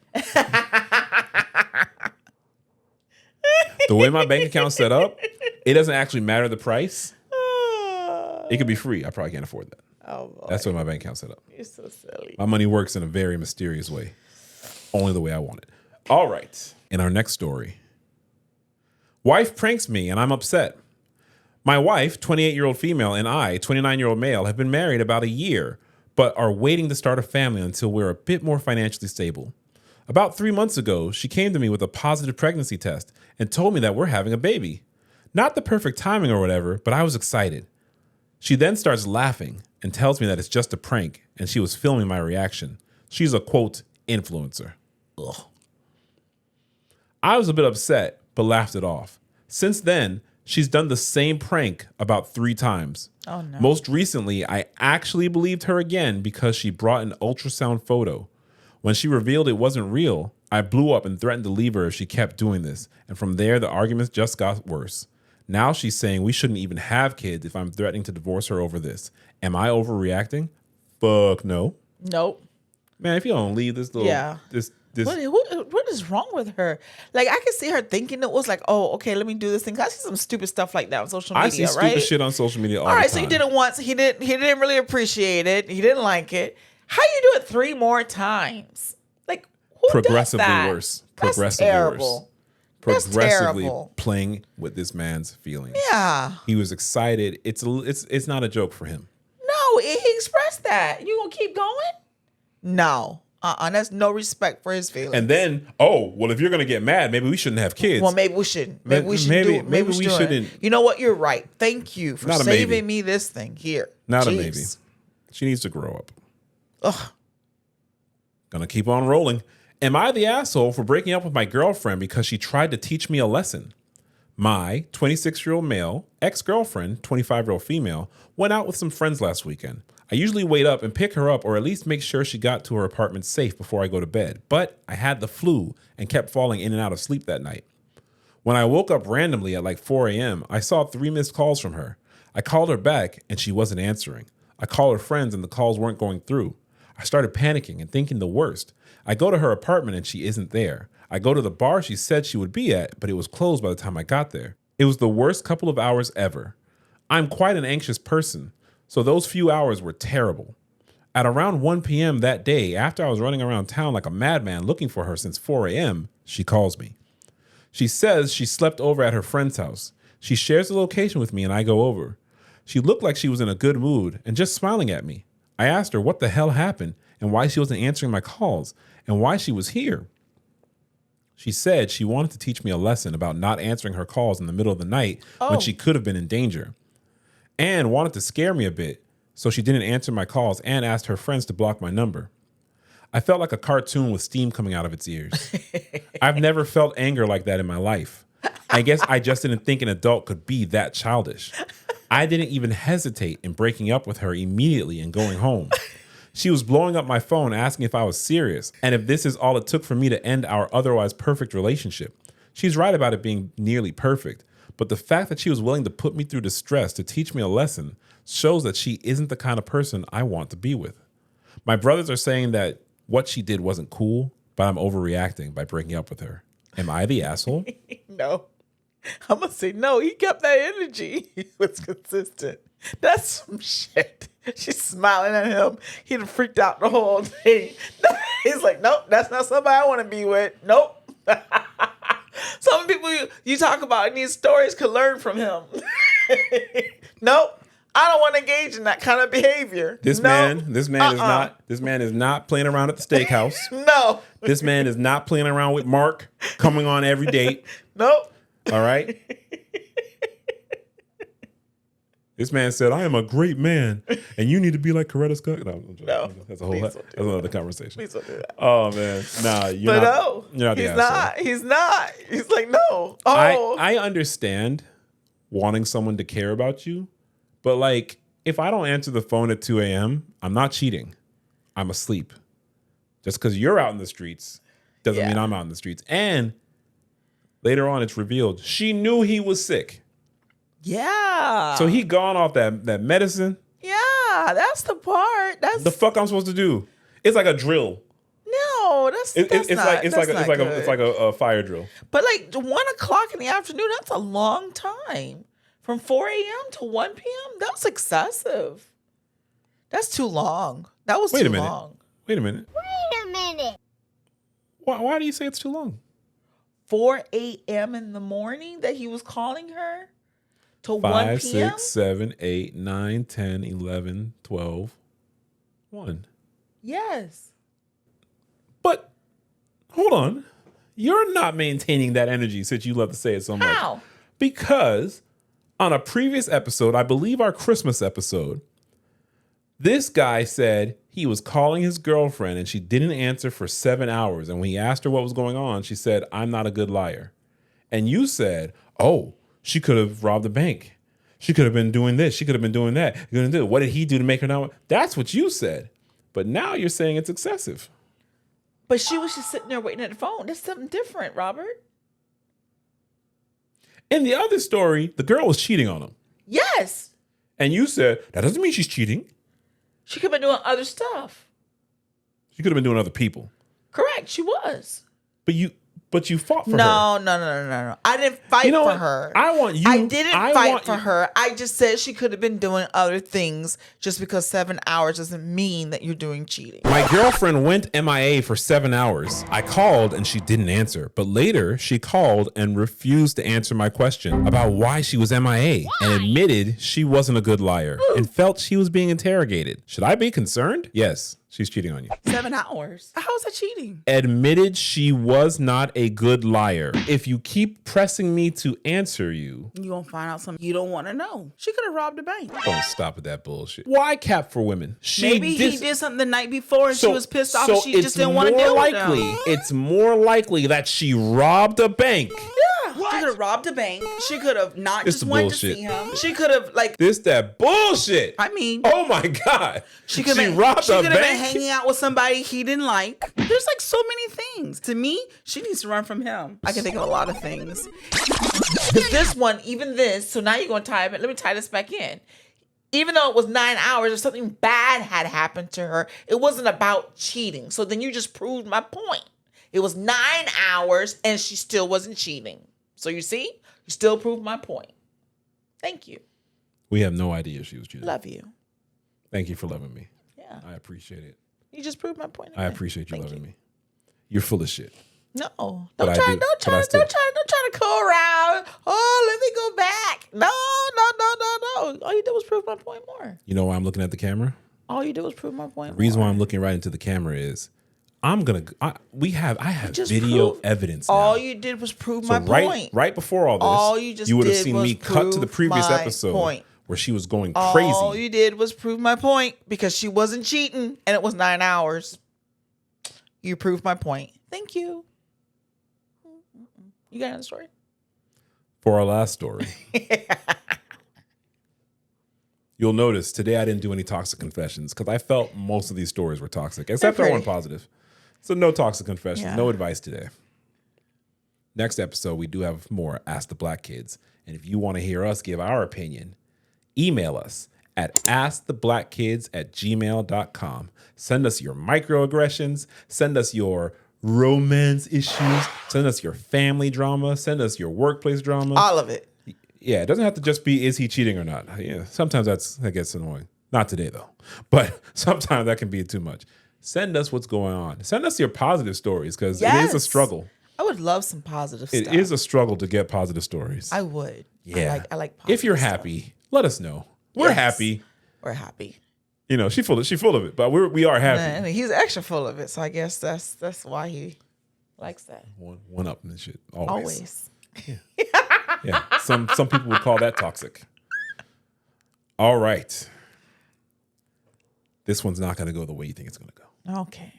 The way my bank account's set up, it doesn't actually matter the price. It could be free. I probably can't afford that. Oh, boy. That's the way my bank account's set up. You're so silly. My money works in a very mysterious way. Only the way I want it. All right. In our next story. Wife pranks me and I'm upset. My wife, 28-year-old female, and I, 29-year-old male, have been married about a year, but are waiting to start a family until we're a bit more financially stable. About 3 months ago, she came to me with a positive pregnancy test and told me that we're having a baby. Not the perfect timing or whatever, but I was excited. She then starts laughing and tells me that it's just a prank and she was filming my reaction. She's a, quote, influencer. Ugh. I was a bit upset, but laughed it off. Since then, she's done the same prank about 3 times. Oh, no. Most recently, I actually believed her again because she brought an ultrasound photo. When she revealed it wasn't real, I blew up and threatened to leave her if she kept doing this. And from there, the arguments just got worse. Now she's saying we shouldn't even have kids if I'm threatening to divorce her over this. Am I overreacting? Fuck no. Nope. Man, if you don't leave this little... Yeah. This What is wrong with her? Like, I could see her thinking it was like, oh, okay, let me do this thing. I see some stupid stuff like that on social media, I see stupid shit on social media all the time. All right, so he did it once. He didn't really appreciate it. He didn't like it. How you do it 3 more times? Like, who Progressively does that? worse. That's Progressively terrible. worse. That's Progressively terrible. playing with this man's feelings. Yeah. He was excited. It's not a joke for him. No, he expressed that. You gonna keep going? No. That's no respect for his feelings. And then, if you're gonna get mad, maybe we shouldn't have kids. Well, maybe we shouldn't. Maybe we shouldn't. You know what? You're right. Thank you for saving me this thing here. Not Jeez. a maybe. She needs to grow up. Ugh. Gonna keep on rolling. Am I the asshole for breaking up with my girlfriend because she tried to teach me a lesson? My 26-year-old male, ex-girlfriend, 25-year-old female, went out with some friends last weekend. I usually wait up and pick her up or at least make sure she got to her apartment safe before I go to bed. But I had the flu and kept falling in and out of sleep that night. When I woke up randomly at like 4 a.m., I saw 3 missed calls from her. I called her back and she wasn't answering. I called her friends and the calls weren't going through. I started panicking and thinking the worst. I go to her apartment and she isn't there. I go to the bar she said she would be at, but it was closed by the time I got there. It was the worst couple of hours ever. I'm quite an anxious person, so those few hours were terrible. At around 1 p.m. that day, after I was running around town like a madman looking for her since 4 a.m., she calls me. She says she slept over at her friend's house. She shares the location with me and I go over. She looked like she was in a good mood and just smiling at me. I asked her what the hell happened and why she wasn't answering my calls and why she was here. She said she wanted to teach me a lesson about not answering her calls in the middle of the night when she could have been in danger, and wanted to scare me a bit, so she didn't answer my calls and asked her friends to block my number. I felt like a cartoon with steam coming out of its ears. I've never felt anger like that in my life. I guess I just didn't think an adult could be that childish. I didn't even hesitate in breaking up with her immediately and going home. She was blowing up my phone asking if I was serious and if this is all it took for me to end our otherwise perfect relationship. She's right about it being nearly perfect, but the fact that she was willing to put me through distress to teach me a lesson shows that she isn't the kind of person I want to be with. My brothers are saying that what she did wasn't cool, but I'm overreacting by breaking up with her. Am I the asshole? No. I'm going to say no. He kept that energy. He was consistent. That's some shit. She's smiling at him. He done freaked out the whole day. He's like, nope, that's not somebody I want to be with. Nope. Some people you talk about in these stories could learn from him. Nope. I don't want to engage in that kind of behavior. This man is not playing around at the steakhouse. No. This man is not playing around with Mark coming on every date. Nope. All right. This man said, I am a great man, and you need to be like Coretta Scott. No, that's another conversation. Please don't do that. Oh, man. Nah, you're not the asshole. He's not. He's like, no. Oh. I understand wanting someone to care about you, but like, if I don't answer the phone at 2 a.m., I'm not cheating. I'm asleep. Just because you're out in the streets doesn't mean I'm out in the streets. And later on, it's revealed she knew he was sick. Yeah. So he gone off that medicine. Yeah, that's the part. That's the fuck I'm supposed to do. It's like a drill. No, it's like a fire drill. But like 1 o'clock in the afternoon, that's a long time. From 4 a.m. to 1 p.m. That's excessive. That's too long. That was too long. Wait a minute. Why do you say it's too long? 4 a.m. in the morning that he was calling her to 1 5, p.m.? 6, 7, 8, 9, 10, 11, 12, 1. Yes. But hold on. You're not maintaining that energy since you love to say it so much. How? Because on a previous episode, I believe our Christmas episode, this guy said he was calling his girlfriend and she didn't answer for 7 hours. And when he asked her what was going on, she said, I'm not a good liar. And you said, oh, she could have robbed a bank. She could have been doing this. She could have been doing that. What did he do to make her not? That's what you said. But now you're saying it's excessive. But she was just sitting there waiting at the phone. That's something different, Robert. In the other story, the girl was cheating on him. Yes. And you said, that doesn't mean she's cheating. She could have been doing other stuff. She could have been doing other people. Correct. She was. But you fought for her. No. I didn't fight for her. I didn't fight for her. I just said she could have been doing other things. Just because 7 hours doesn't mean that you're doing cheating. My girlfriend went MIA for 7 hours. I called and she didn't answer. But later she called and refused to answer my question about why she was MIA and admitted she wasn't a good liar and felt she was being interrogated. Should I be concerned? Yes. She's cheating on you. 7 hours. How is that cheating? Admitted she was not a good liar. If you keep pressing me to answer you, you're going to find out something you don't want to know. She could have robbed a bank. Don't stop with that bullshit. Why cap for women? Maybe he did something the night before and she was pissed off and she just didn't want to deal with him. It's more likely that she robbed a bank. What? She could have robbed a bank. She could have not just wanted to see him. She could have that bullshit. I mean, oh my God. She could have been hanging out with somebody he didn't like. There's like so many things. To me, she needs to run from him. I can think of a lot of things. This one, even this, so now you're going to tie it. Let me tie this back in. Even though it was 9 hours, if something bad had happened to her, it wasn't about cheating. So then you just proved my point. It was 9 hours and she still wasn't cheating. So you see, you still proved my point. Thank you. We have no idea she was cheating. Love you. Thank you for loving me. Yeah. I appreciate it. You just proved my point. I appreciate you loving me. You're full of shit. No. Don't try to go around. Oh, let me go back. No. All you did was prove my point more. You know why I'm looking at the camera? All you did was prove my point more. The reason why I'm looking right into the camera is I have video evidence now. All you did was prove my point. Right before all this, you would have seen me cut to the previous episode where she was going crazy. All you did was prove my point because she wasn't cheating and it was 9 hours. You proved my point. Thank you. You got another story? For our last story, you'll notice today I didn't do any toxic confessions because I felt most of these stories were toxic, except for one positive. So no toxic confessions, no advice today. Next episode, we do have more Ask the Black Kids. And if you want to hear us give our opinion, email us at asktheblackkids@gmail.com. Send us your microaggressions. Send us your romance issues. Send us your family drama. Send us your workplace drama. All of it. Yeah, it doesn't have to just be, is he cheating or not? Yeah, sometimes that gets annoying. Not today, though. But sometimes that can be too much. Send us what's going on. Send us your positive stories because it is a struggle. I would love some positive stuff. It is a struggle to get positive stories. I would. Yeah. I like positive if you're happy, let us know. We're happy. We're happy. You know, she's full of it, but we are happy. And he's extra full of it, so I guess that's why he likes that. One up and shit. Always. Yeah. Yeah. Some people would call that toxic. All right. This one's not going to go the way you think it's going to go. Okay.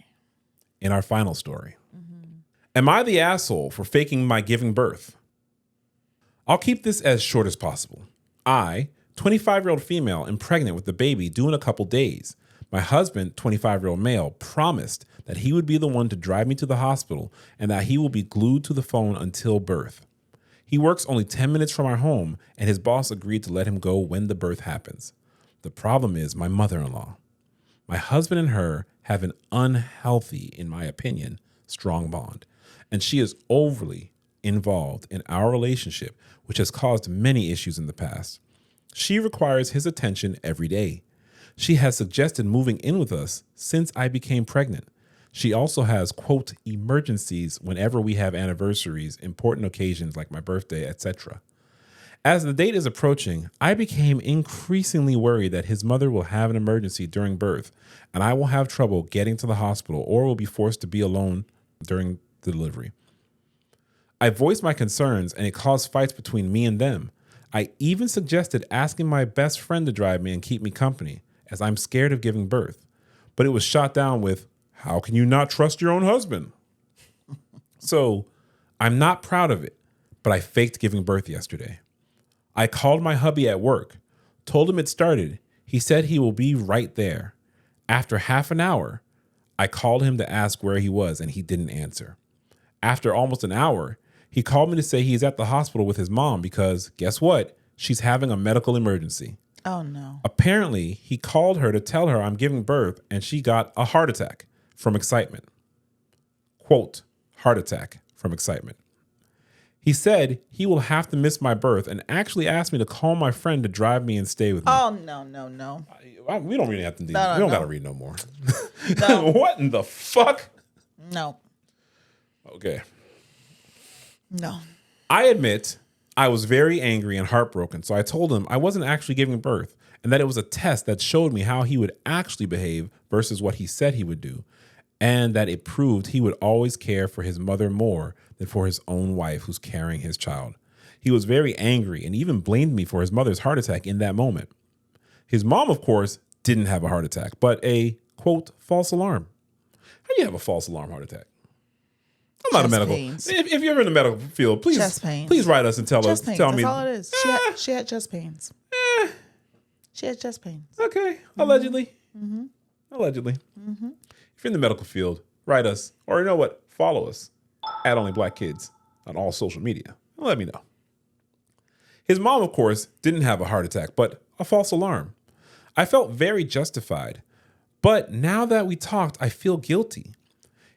In our final story. Am I the asshole for faking my giving birth? I'll keep this as short as possible. I, 25-year-old female, am pregnant with the baby due in a couple days. My husband, 25-year-old male, promised that he would be the one to drive me to the hospital and that he will be glued to the phone until birth. He works only 10 minutes from our home, and his boss agreed to let him go when the birth happens. The problem is my mother-in-law. My husband and her have an unhealthy, in my opinion, strong bond, and she is overly involved in our relationship, which has caused many issues in the past. She requires his attention every day. She has suggested moving in with us since I became pregnant. She also has, quote, emergencies whenever we have anniversaries, important occasions like my birthday, etc. As the date is approaching, I became increasingly worried that his mother will have an emergency during birth, and I will have trouble getting to the hospital or will be forced to be alone during the delivery. I voiced my concerns, and it caused fights between me and them. I even suggested asking my best friend to drive me and keep me company, as I'm scared of giving birth. But it was shot down with, how can you not trust your own husband? So I'm not proud of it, but I faked giving birth yesterday. I called my hubby at work, told him it started. He said he will be right there. After half an hour, I called him to ask where he was, and he didn't answer. After almost an hour, he called me to say he's at the hospital with his mom because, guess what? She's having a medical emergency. Oh, no. Apparently, he called her to tell her I'm giving birth, and she got a heart attack from excitement. Quote, heart attack from excitement. He said he will have to miss my birth and actually asked me to call my friend to drive me and stay with me. Oh, no. We don't really have to do No, we don't got to read no more. No. What in the fuck? No. Okay. No. I admit I was very angry and heartbroken, so I told him I wasn't actually giving birth and that it was a test that showed me how he would actually behave versus what he said he would do, and that it proved he would always care for his mother more than for his own wife who's carrying his child. He was very angry and even blamed me for his mother's heart attack in that moment. His mom, of course, didn't have a heart attack, but a, quote, false alarm. How do you have a false alarm heart attack? I'm not a medical. If you're in the medical field, please write us and tell us. Tell me. That's all it is. She had chest pains. She had chest pains. Okay, allegedly. Mm-hmm. Allegedly. Mm-hmm. If you're in the medical field, write us, or you know what? Follow us at Only Black Kids on all social media. Let me know. His mom, of course, didn't have a heart attack, but a false alarm. I felt very justified, but now that we talked, I feel guilty.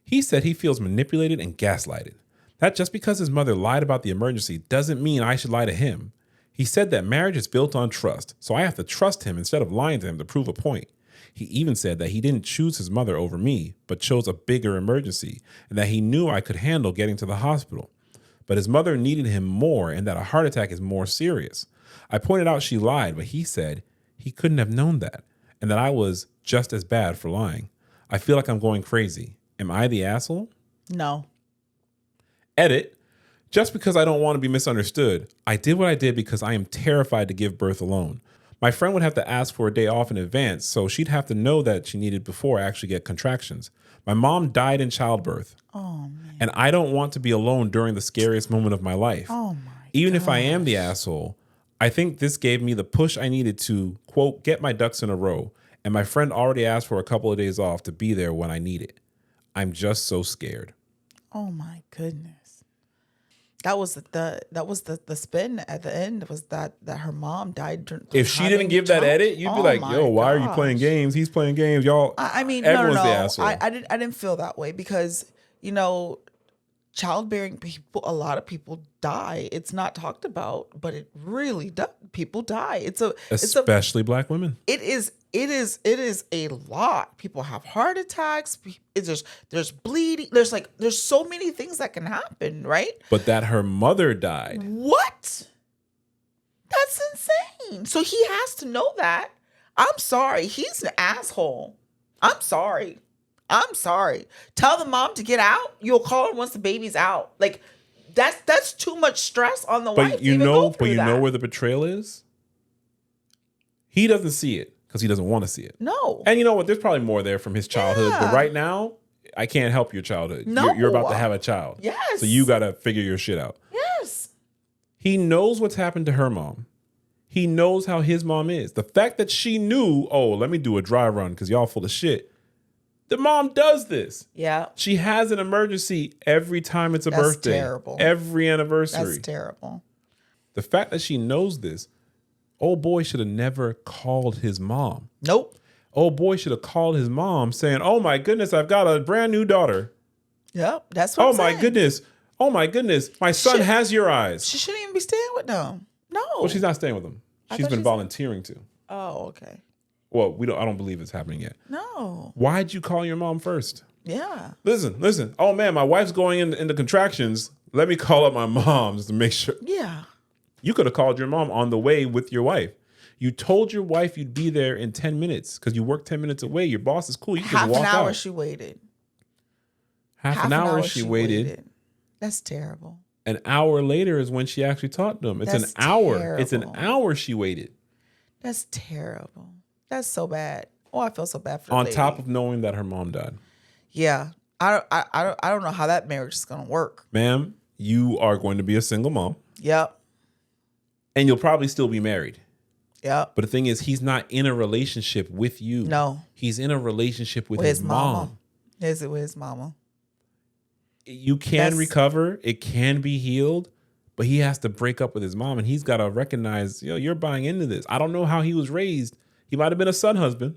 He said he feels manipulated and gaslighted. That just because his mother lied about the emergency doesn't mean I should lie to him. He said that marriage is built on trust, so I have to trust him instead of lying to him to prove a point. He even said that he didn't choose his mother over me, but chose a bigger emergency, and that he knew I could handle getting to the hospital. But his mother needed him more and that a heart attack is more serious. I pointed out she lied, but he said he couldn't have known that, and that I was just as bad for lying. I feel like I'm going crazy. Am I the asshole? No. Edit. Just because I don't want to be misunderstood, I did what I did because I am terrified to give birth alone. My friend would have to ask for a day off in advance, so she'd have to know that she needed before I actually get contractions. My mom died in childbirth. Oh, man. And I don't want to be alone during the scariest moment of my life. Oh, my Even if I gosh. am the asshole, I think this gave me the push I needed to, quote, get my ducks in a row. And my friend already asked for a couple of days off to be there when I need it. I'm just so scared. Oh, my goodness. That was the spin at the end, was that her mom died. If she didn't give that edit, you'd be like, yo, why are you playing games? He's playing games. Y'all, I mean, everyone's no. the asshole. I didn't feel that way because, you know, childbearing people, a lot of people die. It's not talked about, but it really does. People die. Especially black women. It is a lot. People have heart attacks. There's bleeding. There's so many things that can happen, right? But that her mother died. What? That's insane. So he has to know that. I'm sorry. He's an asshole. I'm sorry. Tell the mom to get out. You'll call her once the baby's out. Like that's too much stress on the wife. But you know where the betrayal is? He doesn't see it because he doesn't want to see it. No. And you know what? There's probably more there from his childhood. Yeah. But right now, I can't help your childhood. No. You're about to have a child. Yes. So you got to figure your shit out. Yes. He knows what's happened to her mom. He knows how his mom is. The fact that she knew, oh, let me do a dry run because y'all full of shit. The mom does this. Yeah. She has an emergency every time it's a birthday. Terrible. Every anniversary. That's terrible. The fact that she knows this, old boy should have never called his mom. Nope. Old boy should have called his mom saying, oh my goodness, I've got a brand new daughter. Yep. That's what I'm saying. Oh my goodness. My son has your eyes. She shouldn't even be staying with them. No. Well, she's not staying with him. She's been volunteering to. Oh, okay. Well, I don't believe it's happening yet. No. Why'd you call your mom first? Yeah. Listen. Oh man, my wife's going into contractions. Let me call up my mom just to make sure. Yeah. You could have called your mom on the way with your wife. You told your wife you'd be there in 10 minutes because you work 10 minutes away. Your boss is cool. You can just walk out. Half an hour she waited. Half an hour she waited. That's terrible. An hour later is when she actually talked to him. It's an hour. It's an hour she waited. That's terrible. That's so bad. Oh, I feel so bad for the On lady. top of knowing that her mom died. Yeah. I don't know how that marriage is gonna work. Ma'am, you are going to be a single mom. Yep. And you'll probably still be married. Yep. But the thing is, he's not in a relationship with you. No. He's in a relationship with his mom. Is it with his mama? You can recover. It can be healed. But he has to break up with his mom. And he's got to recognize, you're buying into this. I don't know how he was raised. He might have been a son husband.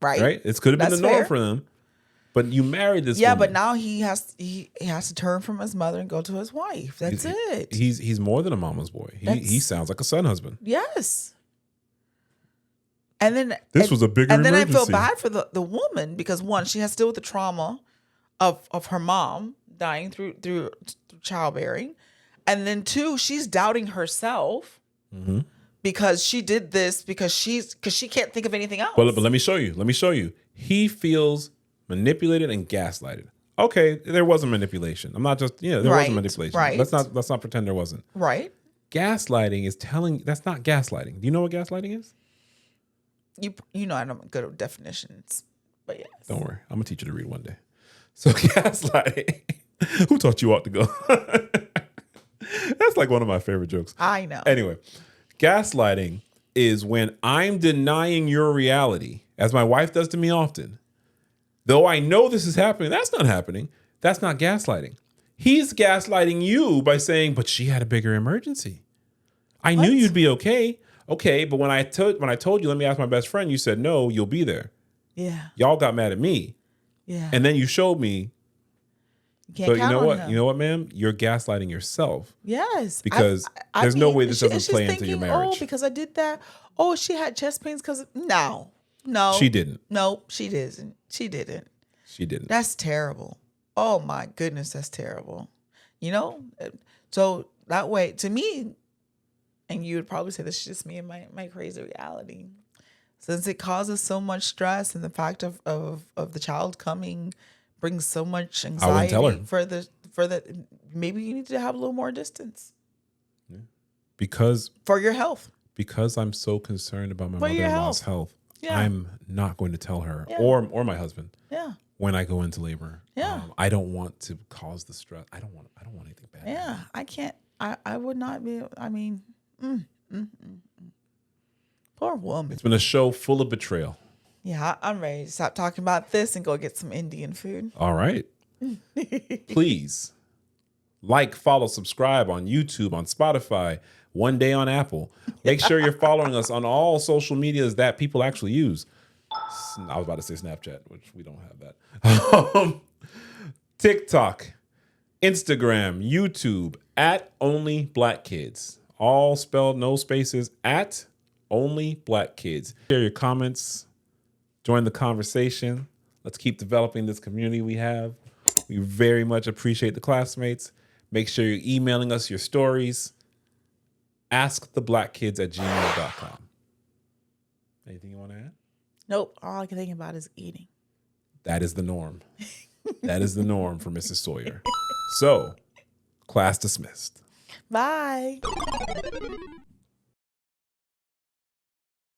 Right. It could have been That's the norm fair. for them. But you married this Yeah, woman. but now he has to turn from his mother and go to his wife. That's it. He's more than a mama's boy. He sounds like a son husband. Yes. And then This was a bigger And then I emergency. feel bad for the woman because one, she has to deal with the trauma of her mom dying through childbearing. And then two, she's doubting herself because she did this because she can't think of anything else. But let me show you. He feels manipulated and gaslighted. Okay, there was a manipulation. I'm not just there was a manipulation. Right. Let's not pretend there wasn't. Right. Gaslighting is that's not gaslighting. Do you know what gaslighting is? You know I don't good at definitions, but yes. Don't worry, I'm gonna teach you to read one day. So gaslighting. Who taught you ought to go? That's like one of my favorite jokes. I know. Anyway, gaslighting is when I'm denying your reality, as my wife does to me often. Though I know this is happening, that's not happening. That's not gaslighting. He's gaslighting you by saying, but she had a bigger emergency. I knew you'd be okay. Okay, but when I told you, let me ask my best friend, you said, no, you'll be there. Yeah. Y'all got mad at me. Yeah. And then you showed me. You can't So count on him. You know what, ma'am? You're gaslighting yourself. Yes. Because there's no way this doesn't play into your marriage. Oh, because I did that. Oh, she had chest pains because no. She didn't. No, she didn't. She didn't. That's terrible. Oh my goodness, that's terrible. So that way, to me, and you would probably say this is just me and my crazy reality. Since it causes so much stress and the fact of the child coming brings so much anxiety for the maybe you need to have a little more distance. Because for your health. because I'm so concerned about my For your mother-in-law's health, Yeah. I'm not going to tell her Yeah. or my husband Yeah. when I go into labor. Yeah. I don't want to cause the stress. I don't want anything bad. Yeah. I can't. I would not be. I mean, poor woman. It's been a show full of betrayal. Yeah, I'm ready to stop talking about this and go get some Indian food. All right. Please like, follow, subscribe on YouTube, on Spotify, one day on Apple. Make sure you're following us on all social medias that people actually use. I was about to say Snapchat, which we don't have that. TikTok, Instagram, YouTube, at Only Black Kids. All spelled, no spaces, at Only Black Kids. Share your comments. Join the conversation. Let's keep developing this community we have. We very much appreciate the classmates. Make sure you're emailing us your stories. asktheblackkids@gmail.com. Anything you want to add? Nope. All I can think about is eating. That is the norm. That is the norm for Mrs. Sawyer. So, class dismissed. Bye.